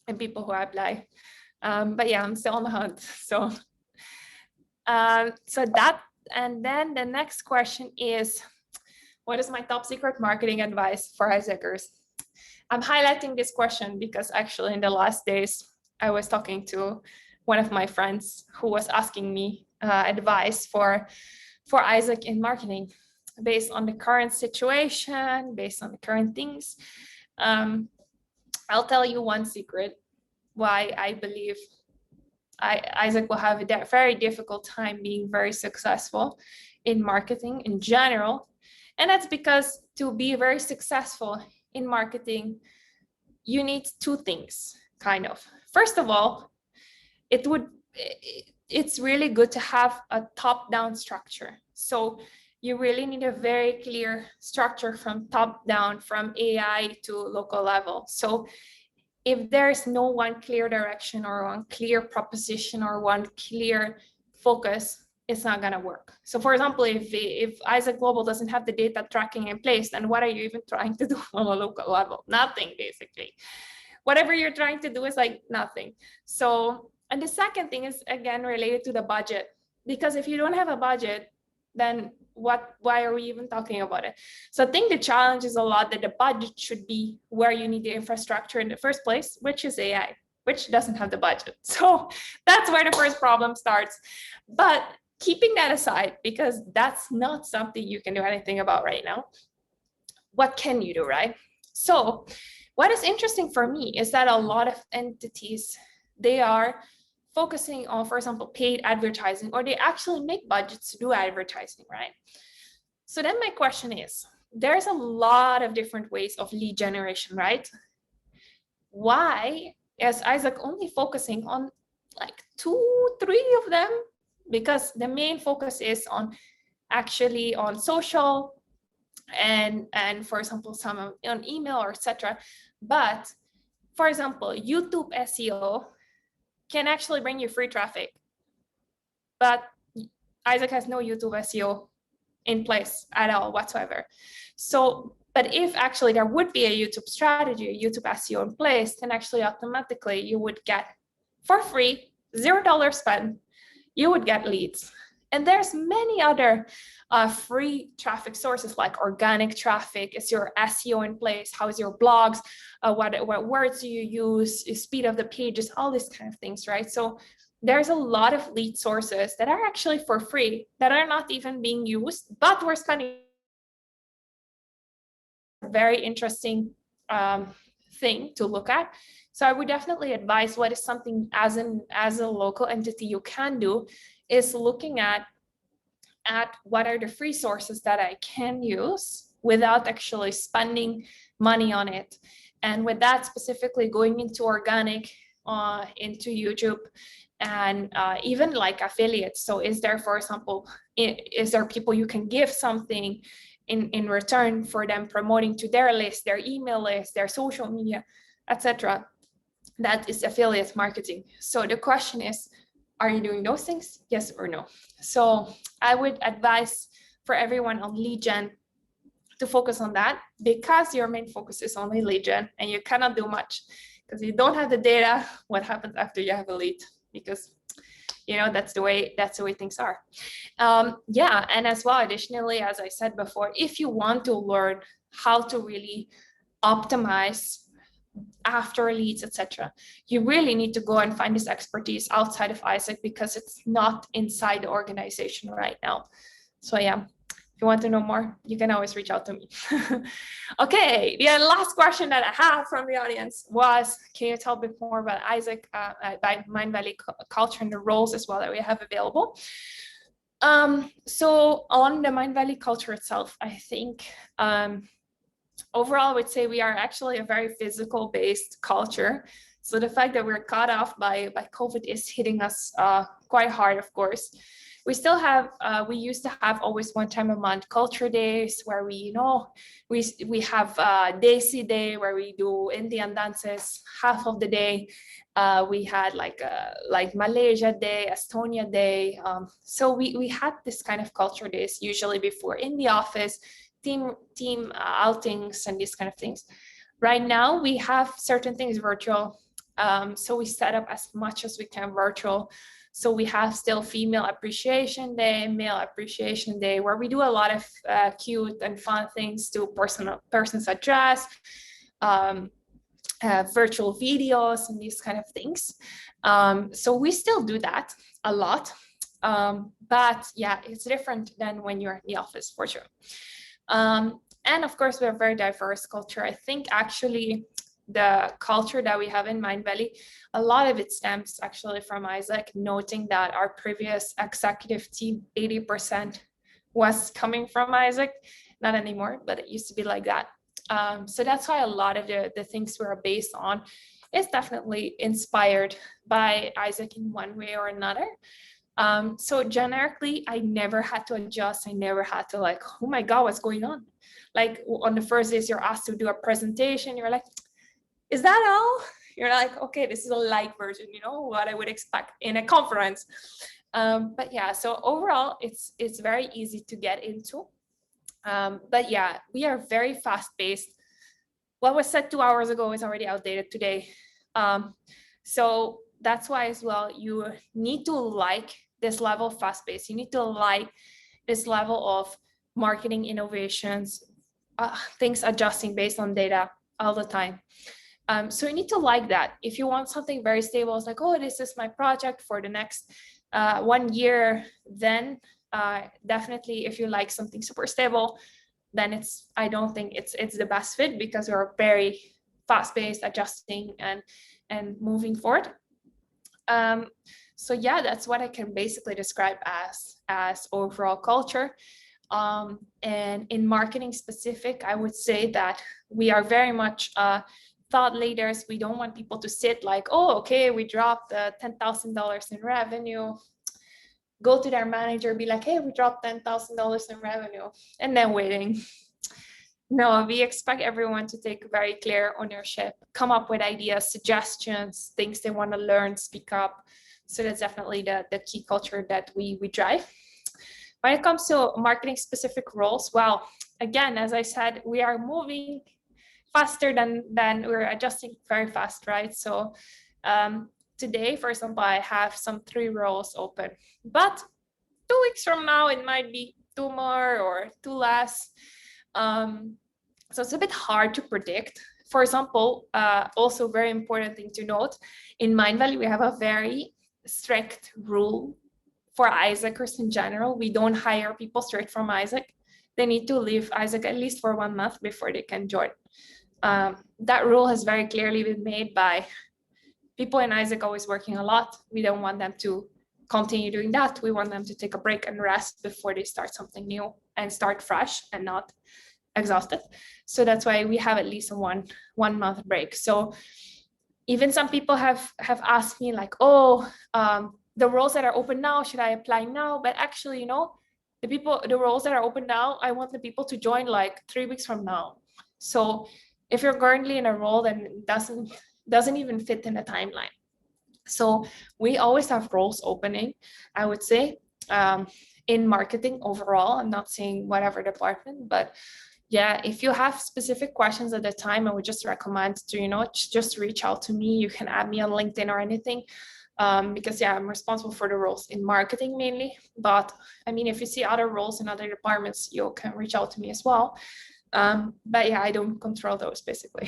in people who apply. But yeah, I'm still on the hunt. So that, and then the next question is, what is my top secret marketing advice for AIESECers? I'm highlighting this question because actually in the last days, I was talking to one of my friends who was asking me advice for AIESEC in marketing based on the current situation, based on the current things. I'll tell you one secret why I believe AIESEC will have a very difficult time being very successful in marketing in general. And that's because to be very successful in marketing, you need two things, kind of. First of all, it's really good to have a top-down structure. So you really need a very clear structure from top down, from AI to local level. So if there's no one clear direction or one clear proposition or one clear focus, it's not gonna work. So for example, if AIESEC Global doesn't have the data tracking in place, then what are you even trying to do on a local level? Nothing, basically. Whatever you're trying to do is like nothing. So, and the second thing is again related to the budget, because if you don't have a budget, then why are we even talking about it? So I think the challenge is a lot that the budget should be where you need the infrastructure in the first place, which is AI, which doesn't have the budget. So that's where the first problem starts. But keeping that aside, because that's not something you can do anything about right now, what can you do, right? So what is interesting for me is that a lot of entities, they are focusing on, for example, paid advertising, or they actually make budgets to do advertising, right? So then my question is, there's a lot of different ways of lead generation, right? Why is AIESEC only focusing on like 2, 3 of them? Because the main focus is on actually on social and for example, some on email or etc. But for example, YouTube SEO can actually bring you free traffic, but AIESEC has no YouTube SEO in place at all whatsoever. So, but if actually there would be a YouTube strategy, a YouTube SEO in place, then actually automatically you would get for free, $0 spend, you would get leads. And there's many other free traffic sources like organic traffic. Is your SEO in place? How is your blogs? What words do you use? Speed of the pages, all these kind of things, right? So there's a lot of lead sources that are actually for free, that are not even being used, but we're spending a very interesting thing to look at. So I would definitely advise what is something as a local entity you can do is looking at what are the free sources that I can use without actually spending money on it. And with that specifically going into organic, into YouTube, and even like affiliates. So is there, for example, is there people you can give something in return for them promoting to their list, their email list, their social media, etc.? That is affiliate marketing. So the question is, are you doing those things? Yes or no? So I would advise for everyone on lead gen to focus on that, because your main focus is only lead gen and you cannot do much because you don't have the data. What happens after you have a lead? Because that's the way things are. Yeah, and as well, additionally, as I said before, if you want to learn how to really optimize after leads, etc., you really need to go and find this expertise outside of AIESEC, because it's not inside the organization right now. So yeah, if you want to know more, you can always reach out to me. Okay, the last question that I have from the audience was, can you tell a bit more about AIESEC, by Mindvalley culture and the roles as well that we have available? So on the Mindvalley culture itself, I think overall, I would say we are actually a very physical-based culture. So the fact that we're cut off by COVID is hitting us quite hard, of course. We still have, we used to have always one time a month culture days where we have Desi Day where we do Indian dances half of the day. We had like Malaysia Day, Estonia Day. So we had this kind of culture days usually before in the office team outings and these kind of things. Right now, we have certain things virtual. So we set up as much as we can virtual. So we have still Female Appreciation Day, Male Appreciation Day, where we do a lot of cute and fun things to persons address, virtual videos and these kind of things. So we still do that a lot. But yeah, it's different than when you're in the office, for sure. And of course, we're a very diverse culture. I think actually the culture that we have in Mindvalley, a lot of it stems actually from AIESEC, noting that our previous executive team, 80% was coming from AIESEC, not anymore, but it used to be like that. So that's why a lot of the things we're based on is definitely inspired by AIESEC in one way or another. So generically, I never had to adjust. I never had to like, oh my God, what's going on? Like on the first days you're asked to do a presentation, you're like, is that all? You're like, okay, this is a light version, you know, what I would expect in a conference. But yeah, so overall, it's very easy to get into. But yeah, we are very fast-paced. What was said 2 hours ago is already outdated today. So that's why as well, you need to like this level of fast-paced. You need to like this level of marketing innovations, things adjusting based on data all the time. So you need to like that. If you want something very stable, it's like, oh, this is my project for the next 1 year, then definitely if you like something super stable, then I don't think it's the best fit, because you're very fast-paced, adjusting and moving forward. So yeah, that's what I can basically describe as overall culture. And in marketing specific, I would say that we are very much thought leaders. We don't want people to sit like, oh, okay, we dropped $10,000 in revenue. Go to their manager, be like, hey, we dropped $10,000 in revenue, and then waiting. No, we expect everyone to take very clear ownership, come up with ideas, suggestions, things they want to learn, speak up. So that's definitely the key culture that we drive. When it comes to marketing specific roles, well, again, as I said, we are moving faster than we're adjusting very fast, right? So today, for example, I have some 3 roles open, but 2 weeks from now, it might be 2 more or 2 less. So it's a bit hard to predict. For example, also very important thing to note, in Mindvalley, we have a very strict rule for AIESECers in general. We don't hire people straight from AIESEC. They need to leave AIESEC at least for 1 month before they can join. That rule has very clearly been made by people in AIESEC always working a lot. We don't want them to continue doing that. We want them to take a break and rest before they start something new and start fresh and not exhausted. So that's why we have at least a one month break. So even some people have asked me like, oh, the roles that are open now, should I apply now? But actually, you know, the roles that are open now, I want the people to join like 3 weeks from now. So if you're currently in a role that doesn't even fit in the timeline. So we always have roles opening, I would say, in marketing overall. I'm not saying whatever department, but yeah, if you have specific questions at the time, I would just recommend to, you know, just reach out to me. You can add me on LinkedIn or anything, because yeah, I'm responsible for the roles in marketing mainly. But I mean, if you see other roles in other departments, you can reach out to me as well. But yeah, I don't control those basically.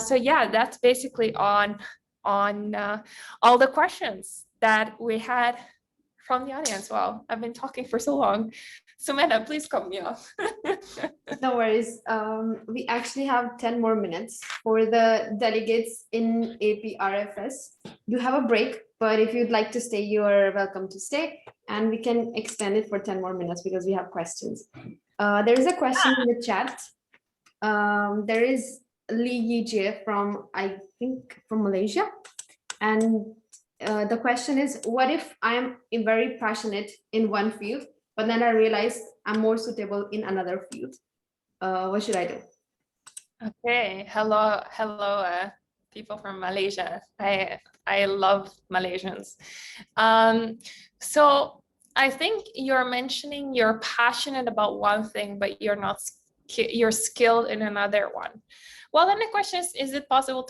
So yeah, that's basically on all the questions that we had from the audience. Wow, I've been talking for so long. Samantha, please cut me off. No worries. We actually have 10 more minutes for the delegates in APRFS. You have a break, but if you'd like to stay, you are welcome to stay, and we can extend it for 10 more minutes because we have questions. There is a question in the chat. There is Lee Yijie from, I think, from Malaysia. And the question is, what if I'm very passionate in one field, but then I realized I'm more suitable in another field? What should I do? Okay, hello, people from Malaysia. I love Malaysians. So I think you're mentioning you're passionate about one thing, but you're skilled in another one. Well, then the question is it possible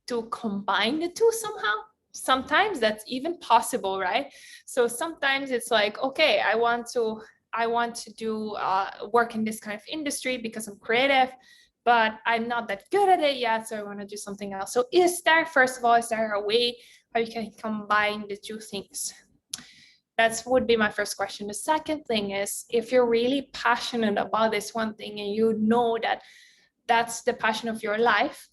to combine the two somehow? Sometimes that's even possible, right? So sometimes it's like, okay, I want to do work in this kind of industry because I'm creative, but I'm not that good at it yet, so I want to do something else. So first of all, is there a way how you can combine the two things? That would be my first question. The second thing is, if you're really passionate about this one thing and you know that that's the passion of your life,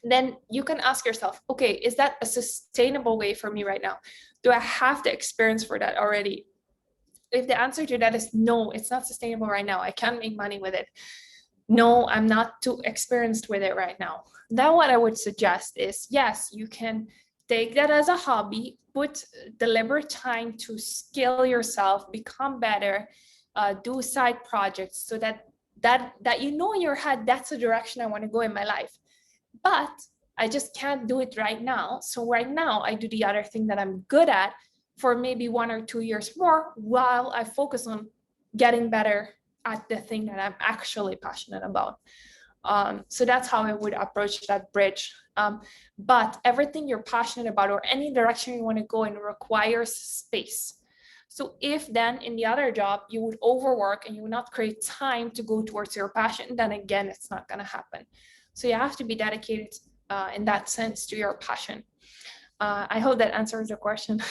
then you can ask yourself, okay, is that a sustainable way for me right now? Do I have the experience for that already? If the answer to that is no, it's not sustainable right now, I can't make money with it. No, I'm not too experienced with it right now. Then what I would suggest is, yes, you can take that as a hobby, put deliberate time to skill yourself, become better, do side projects so that you know in your head, that's the direction I want to go in my life. But I just can't do it right now. So right now I do the other thing that I'm good at for maybe 1 or 2 years more while I focus on getting better at the thing that I'm actually passionate about. So that's how I would approach that bridge. But everything you're passionate about or any direction you want to go in requires space. So if then in the other job you would overwork and you would not create time to go towards your passion, then again, it's not going to happen. So you have to be dedicated in that sense to your passion. I hope that answers the question.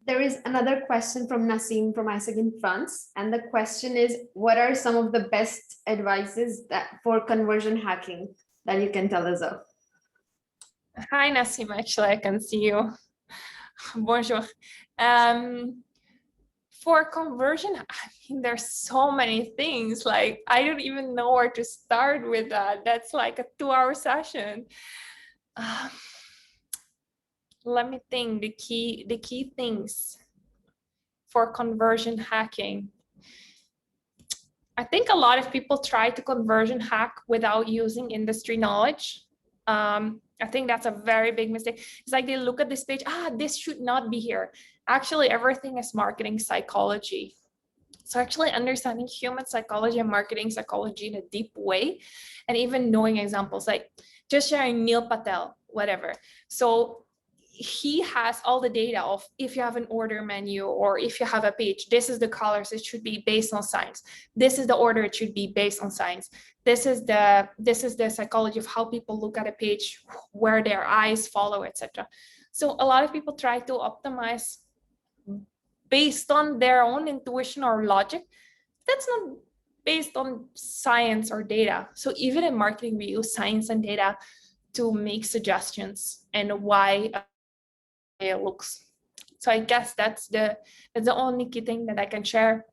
There is another question from Nassim from AIESEC in France. And the question is, what are some of the best advices for conversion hacking that you can tell us of? Hi, Nassim. Actually, I can see you. Bonjour. For conversion, I mean, there's so many things. Like, I don't even know where to start with that. That's like a 2-hour session. Let me think. The key things for conversion hacking. I think a lot of people try to conversion hack without using industry knowledge. I think that's a very big mistake. It's like they look at this page, this should not be here. Actually, everything is marketing psychology. So actually understanding human psychology and marketing psychology in a deep way, and even knowing examples, like just sharing Neil Patel, whatever. So he has all the data of if you have an order menu or if you have a page, this is the colors, it should be based on science. This is the order, it should be based on science. This is the psychology of how people look at a page, where their eyes follow, etc. So a lot of people try to optimize based on their own intuition or logic. That's not based on science or data. So even in marketing, we use science and data to make suggestions and why it looks. So I guess that's the only key thing that I can share.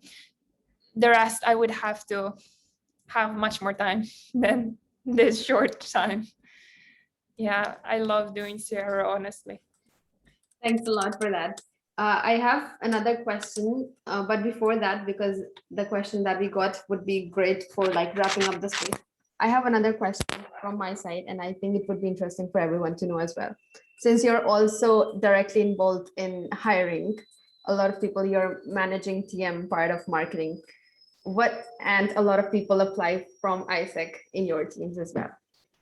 The rest I would have to have much more time than this short time. Yeah, I love doing CRO, honestly. Thanks a lot for that. I have another question, but before that, because the question that we got would be great for like wrapping up the space. I have another question from my side, and I think it would be interesting for everyone to know as well. Since you're also directly involved in hiring, a lot of people, you're managing TM part of marketing. And a lot of people apply from AIESEC in your teams as well.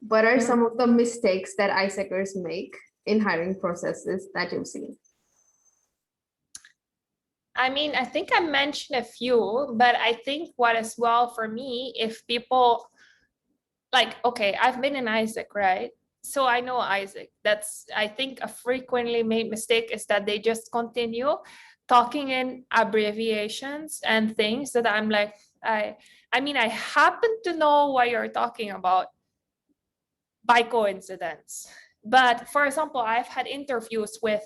What are some of the mistakes that AIESECers make in hiring processes that you've seen? I mean, I think I mentioned a few, but I think what as well for me, if people like, okay, I've been in AIESEC, right? So I know AIESEC. That's, I think a frequently made mistake is that they just continue talking in abbreviations and things that I'm like, I mean, I happen to know what you're talking about by coincidence. But for example, I've had interviews with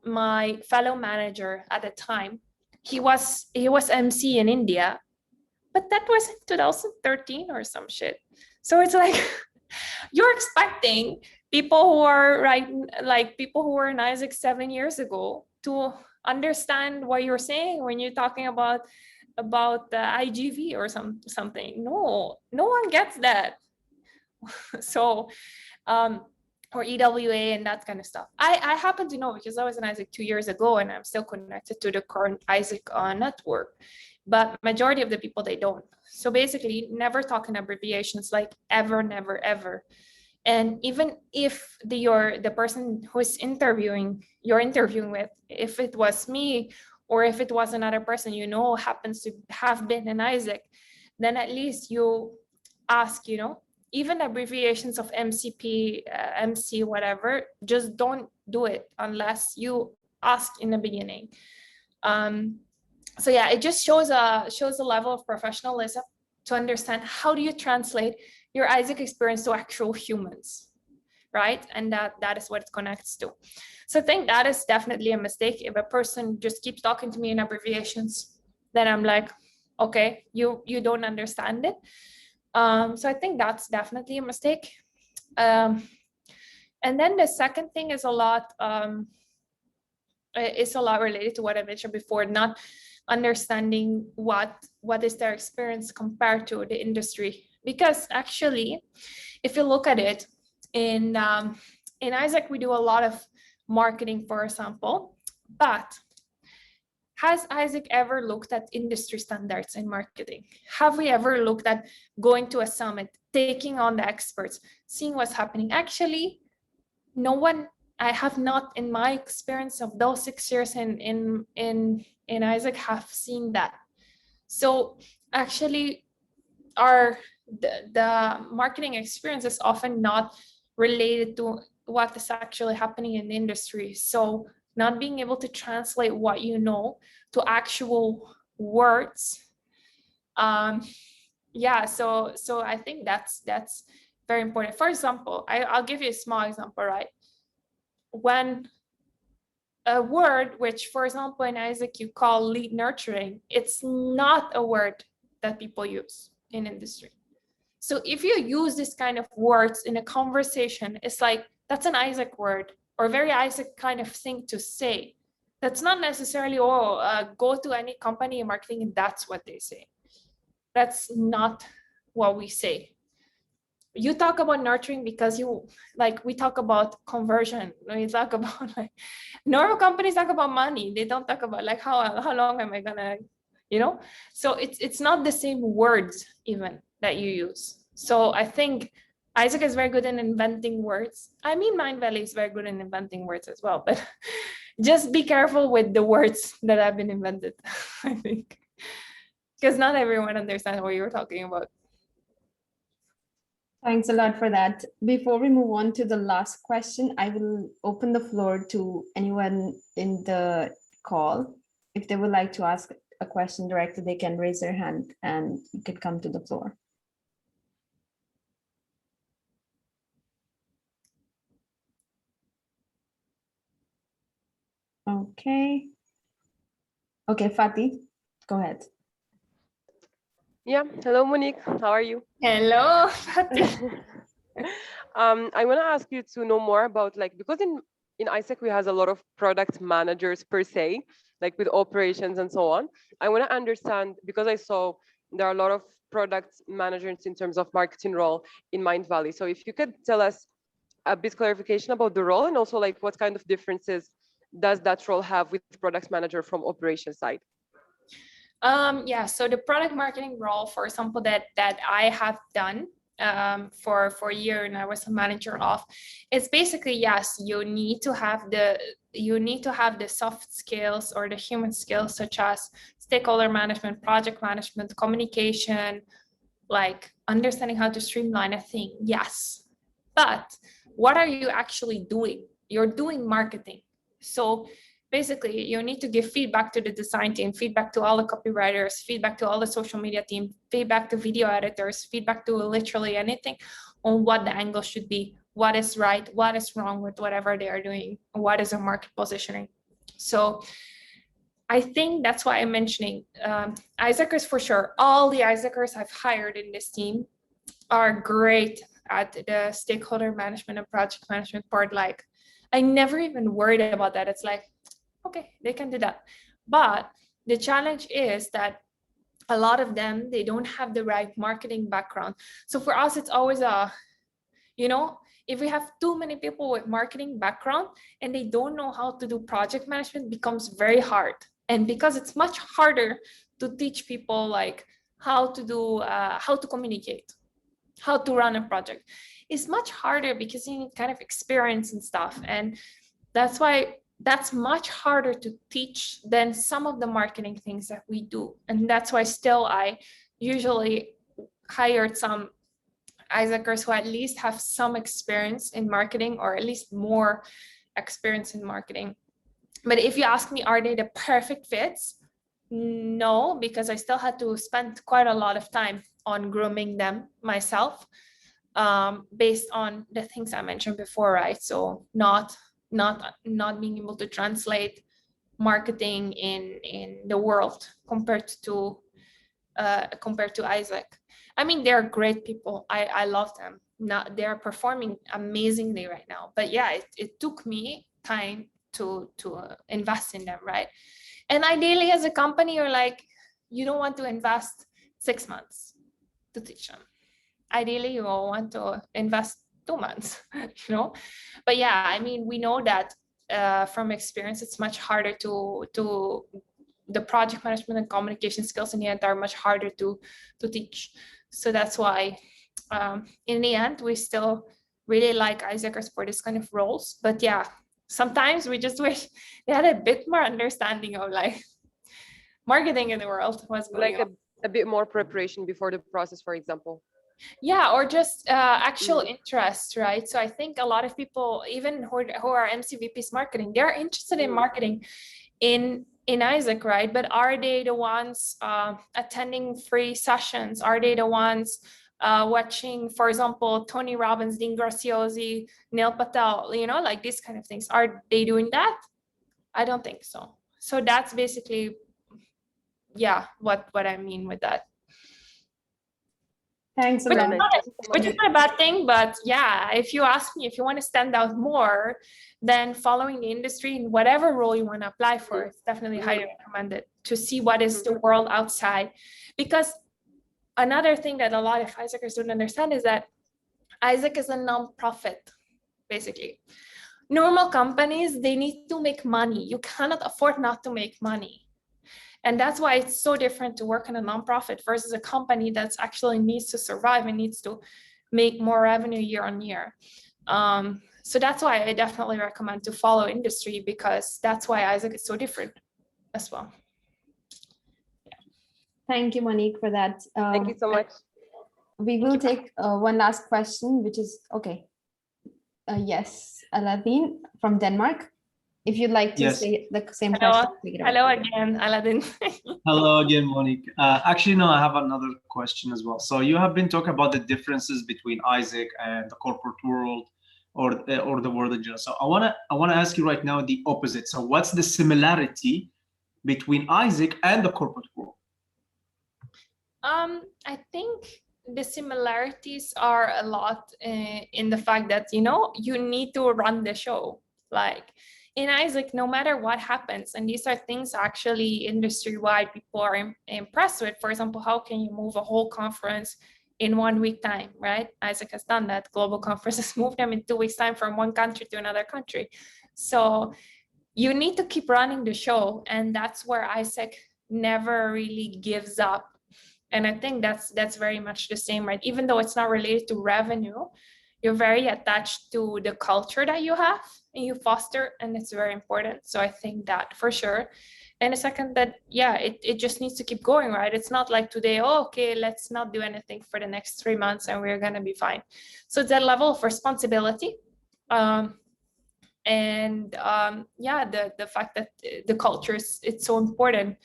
my fellow manager at the time. He was MC in India, but that was in 2013 or some shit. So it's like you're expecting people who are people who were in AIESEC 7 years ago to understand what you're saying when you're talking about the IGV or something. No one gets that. So or EWA and that kind of stuff. I happen to know because I was in AIESEC 2 years ago and I'm still connected to the current AIESEC network, but majority of the people, they don't. So basically never talk in abbreviations, like ever, never, ever. And even if the person who is you're interviewing with, if it was me or if it was another person, you know, happens to have been an AIESEC, then at least you ask, you know, even abbreviations of MCP, MC, whatever, just don't do it unless you ask in the beginning. So yeah, it just shows a level of professionalism to understand how do you translate your AIESEC experience to actual humans, right? And that is what it connects to. So I think that is definitely a mistake. If a person just keeps talking to me in abbreviations, then I'm like, okay, you don't understand it. So I think that's definitely a mistake. And then the second thing is a lot related to what I mentioned before, not understanding what is their experience compared to the industry. Because actually, if you look at it, in AIESEC, we do a lot of marketing, for example, but has AIESEC ever looked at industry standards in marketing? Have we ever looked at going to a summit, taking on the experts, seeing what's happening? Actually, no one, I have not, in my experience of those 6 years in AIESEC, have seen that. So actually, the marketing experience is often not related to what is actually happening in the industry. So not being able to translate what you know to actual words. Yeah, so I think that's very important. For example, I'll give you a small example, right? When a word, which for example in AIESEC you call lead nurturing, it's not a word that people use in industry. So if you use this kind of words in a conversation, it's like, that's an AIESEC word or very AIESEC kind of thing to say. That's not necessarily, go to any company in marketing and that's what they say. That's not what we say. You talk about nurturing because we talk about conversion. We talk about like normal companies talk about money. They don't talk about like how long am I gonna, you know? So it's not the same words even that you use. So I think AIESEC is very good in inventing words. I mean, Mindvalley is very good in inventing words as well, but just be careful with the words that have been invented, I think, because not everyone understands what you're talking about. Thanks a lot for that. Before we move on to the last question, I will open the floor to anyone in the call. If they would like to ask a question directly, they can raise their hand and you can come to the floor. Okay. Okay, Fatih, go ahead. Yeah, hello Monique, how are you? Hello. I want to ask you to know more about, like, because in AIESEC we has a lot of product managers per se, like with operations and so on. I want to understand, because I saw there are a lot of product managers in terms of marketing role in Mindvalley. So if you could tell us a bit clarification about the role and also like what kind of differences does that role have with product manager from operations side? Yeah, so the product marketing role, for example, that I have done for a year and I was a manager of, it's basically, yes, you need to have the soft skills or the human skills, such as stakeholder management, project management, communication, like understanding how to streamline a thing. Yes, but what are you actually doing? You're doing marketing. So basically, you need to give feedback to the design team, feedback to all the copywriters, feedback to all the social media team, feedback to video editors, feedback to literally anything on what the angle should be, what is right, what is wrong with whatever they are doing, what is a market positioning. So I think that's why I'm mentioning AIESECers for sure. All the AIESECers I've hired in this team are great at the stakeholder management and project management part. Like, I never even worried about that. It's like, okay, they can do that. But the challenge is that a lot of them, they don't have the right marketing background. So for us, it's always if we have too many people with marketing background and they don't know how to do project management, it becomes very hard. And because it's much harder to teach people like how to communicate, how to run a project, it's much harder because you need kind of experience and stuff. And that's why that's much harder to teach than some of the marketing things that we do. And that's why still I usually hired some AIESECers who at least have some experience in marketing, or at least more experience in marketing. But if you ask me, are they the perfect fits? No, because I still had to spend quite a lot of time on grooming them myself, based on the things I mentioned before, right? So not being able to translate marketing in the world compared to AIESEC. I mean, they're great people. I love them. Now they're performing amazingly right now. But yeah, it took me time to invest in them, right? And ideally, as a company, you're like, you don't want to invest 6 months to teach them. Ideally, you will want to invest 2 months, you know. But yeah, I mean, we know that from experience, it's much harder to the project management and communication skills in the end are much harder to teach. So that's why in the end, we still really like AIESECers for this kind of roles. But yeah, sometimes we just wish they had a bit more understanding of like marketing in the world, what's going Like on. a bit more preparation before the process, for example. Yeah, or just actual interest, right? So I think a lot of people, even who are MCVPs marketing, they're interested in marketing in AIESEC, right? But are they the ones attending free sessions? Are they the ones watching, for example, Tony Robbins, Dean Graziosi, Neil Patel, you know, like these kind of things? Are they doing that? I don't think so. So that's basically, yeah, what I mean with that. Thanks a Which lot. is not a bad thing, but yeah, if you ask me, if you want to stand out more, then following the industry in whatever role you want to apply for, it's definitely highly recommended to see what is the world outside. Because another thing that a lot of AIESECers don't understand is that AIESEC is a non-profit, basically. Normal companies, they need to make money. You cannot afford not to make money. And that's why it's so different to work in a nonprofit versus a company that's actually needs to survive and needs to make more revenue year on year. So that's why I definitely recommend to follow industry, because that's why AIESEC is so different as well. Thank you, Monique, for that. Thank you so much. We will take one last question, which is, okay. Yes, Aladdin from Denmark. If you'd like to say the same question. Hello again, Aladdin. Hello again, Monique. Actually, no, I have another question as well. So you have been talking about the differences between AIESEC and the corporate world, or the world in general. So I wanna ask you right now the opposite. So what's the similarity between AIESEC and the corporate world? I think the similarities are a lot in the fact that, you know, you need to run the show. Like in AIESEC, no matter what happens, and these are things actually industry-wide people are impressed with. For example, how can you move a whole conference in 1 week time, right? AIESEC has done that. Global conferences move them in 2 weeks time from one country to another country. So you need to keep running the show, and that's where AIESEC never really gives up. And I think that's very much the same, right? Even though it's not related to revenue, you're very attached to the culture that you have and you foster, and it's very important. So I think that for sure. And the second, that, yeah, it just needs to keep going, right? It's not like today, oh, okay, let's not do anything for the next 3 months and we're gonna be fine. So it's that level of responsibility. Yeah, the fact that the culture it's so important,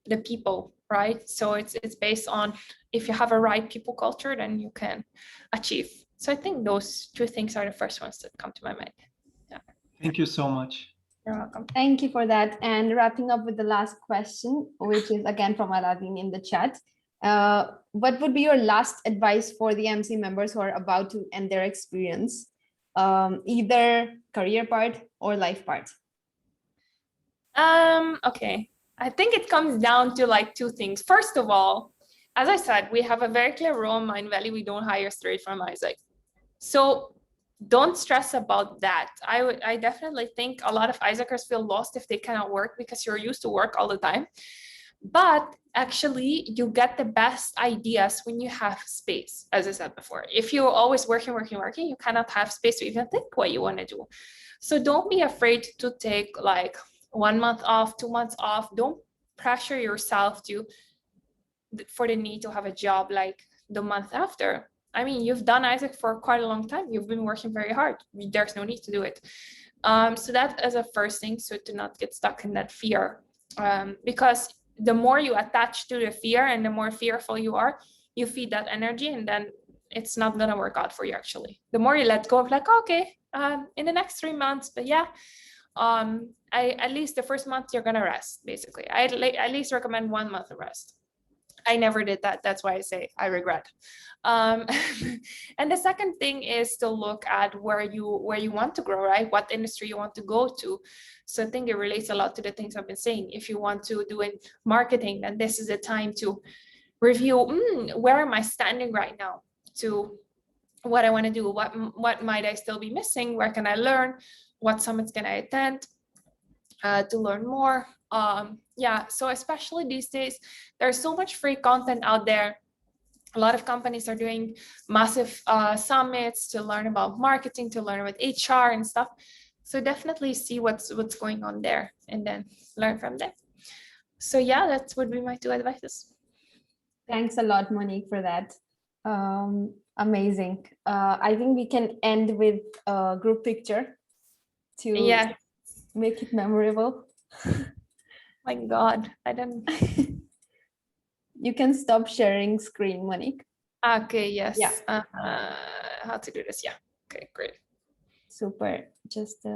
the people, right? So it's based on, if you have a right people culture, then you can achieve. So I think those two things are the first ones that come to my mind. Yeah. Thank you so much. You're welcome. Thank you for that. And wrapping up with the last question, which is again from Aladdin in the chat. What would be your last advice for the MC members who are about to end their experience, either career part or life part? Okay. I think it comes down to like two things. First of all, as I said, we have a very clear rule in Mindvalley. We don't hire straight from AIESEC. So don't stress about that. I definitely think a lot of AIESECers feel lost if they cannot work because you're used to work all the time. But actually, you get the best ideas when you have space, as I said before. If you're always working, you cannot have space to even think what you want to do. So don't be afraid to take like 1 month off, 2 months off. Don't pressure yourself for the need to have a job like the month after. I mean, you've done AIESEC for quite a long time. You've been working very hard. There's no need to do it. So that is a first thing, so to not get stuck in that fear. Because the more you attach to the fear and the more fearful you are, you feed that energy, and then it's not gonna work out for you actually. The more you let go of like, okay, in the next 3 months, but yeah, at least the first month you're gonna rest, basically. I at least recommend 1 month of rest. I never did that. That's why I say I regret. And the second thing is to look at where you want to grow, right? What industry you want to go to. So I think it relates a lot to the things I've been saying. If you want to do in marketing, then this is the time to review, where am I standing right now to what I want to do? What might I still be missing? Where can I learn? What summits can I attend to learn more? Yeah, so especially these days, there's so much free content out there. A lot of companies are doing massive summits to learn about marketing, to learn about HR and stuff. So definitely see what's going on there and then learn from them. So yeah, that would be my 2 advices. Thanks a lot, Monique, for that. Amazing. I think we can end with a group picture to make it memorable. My God, I don't. You can stop sharing screen, Monique. Okay, yes. Yeah. How to do this? Yeah. Okay, great. Super. Just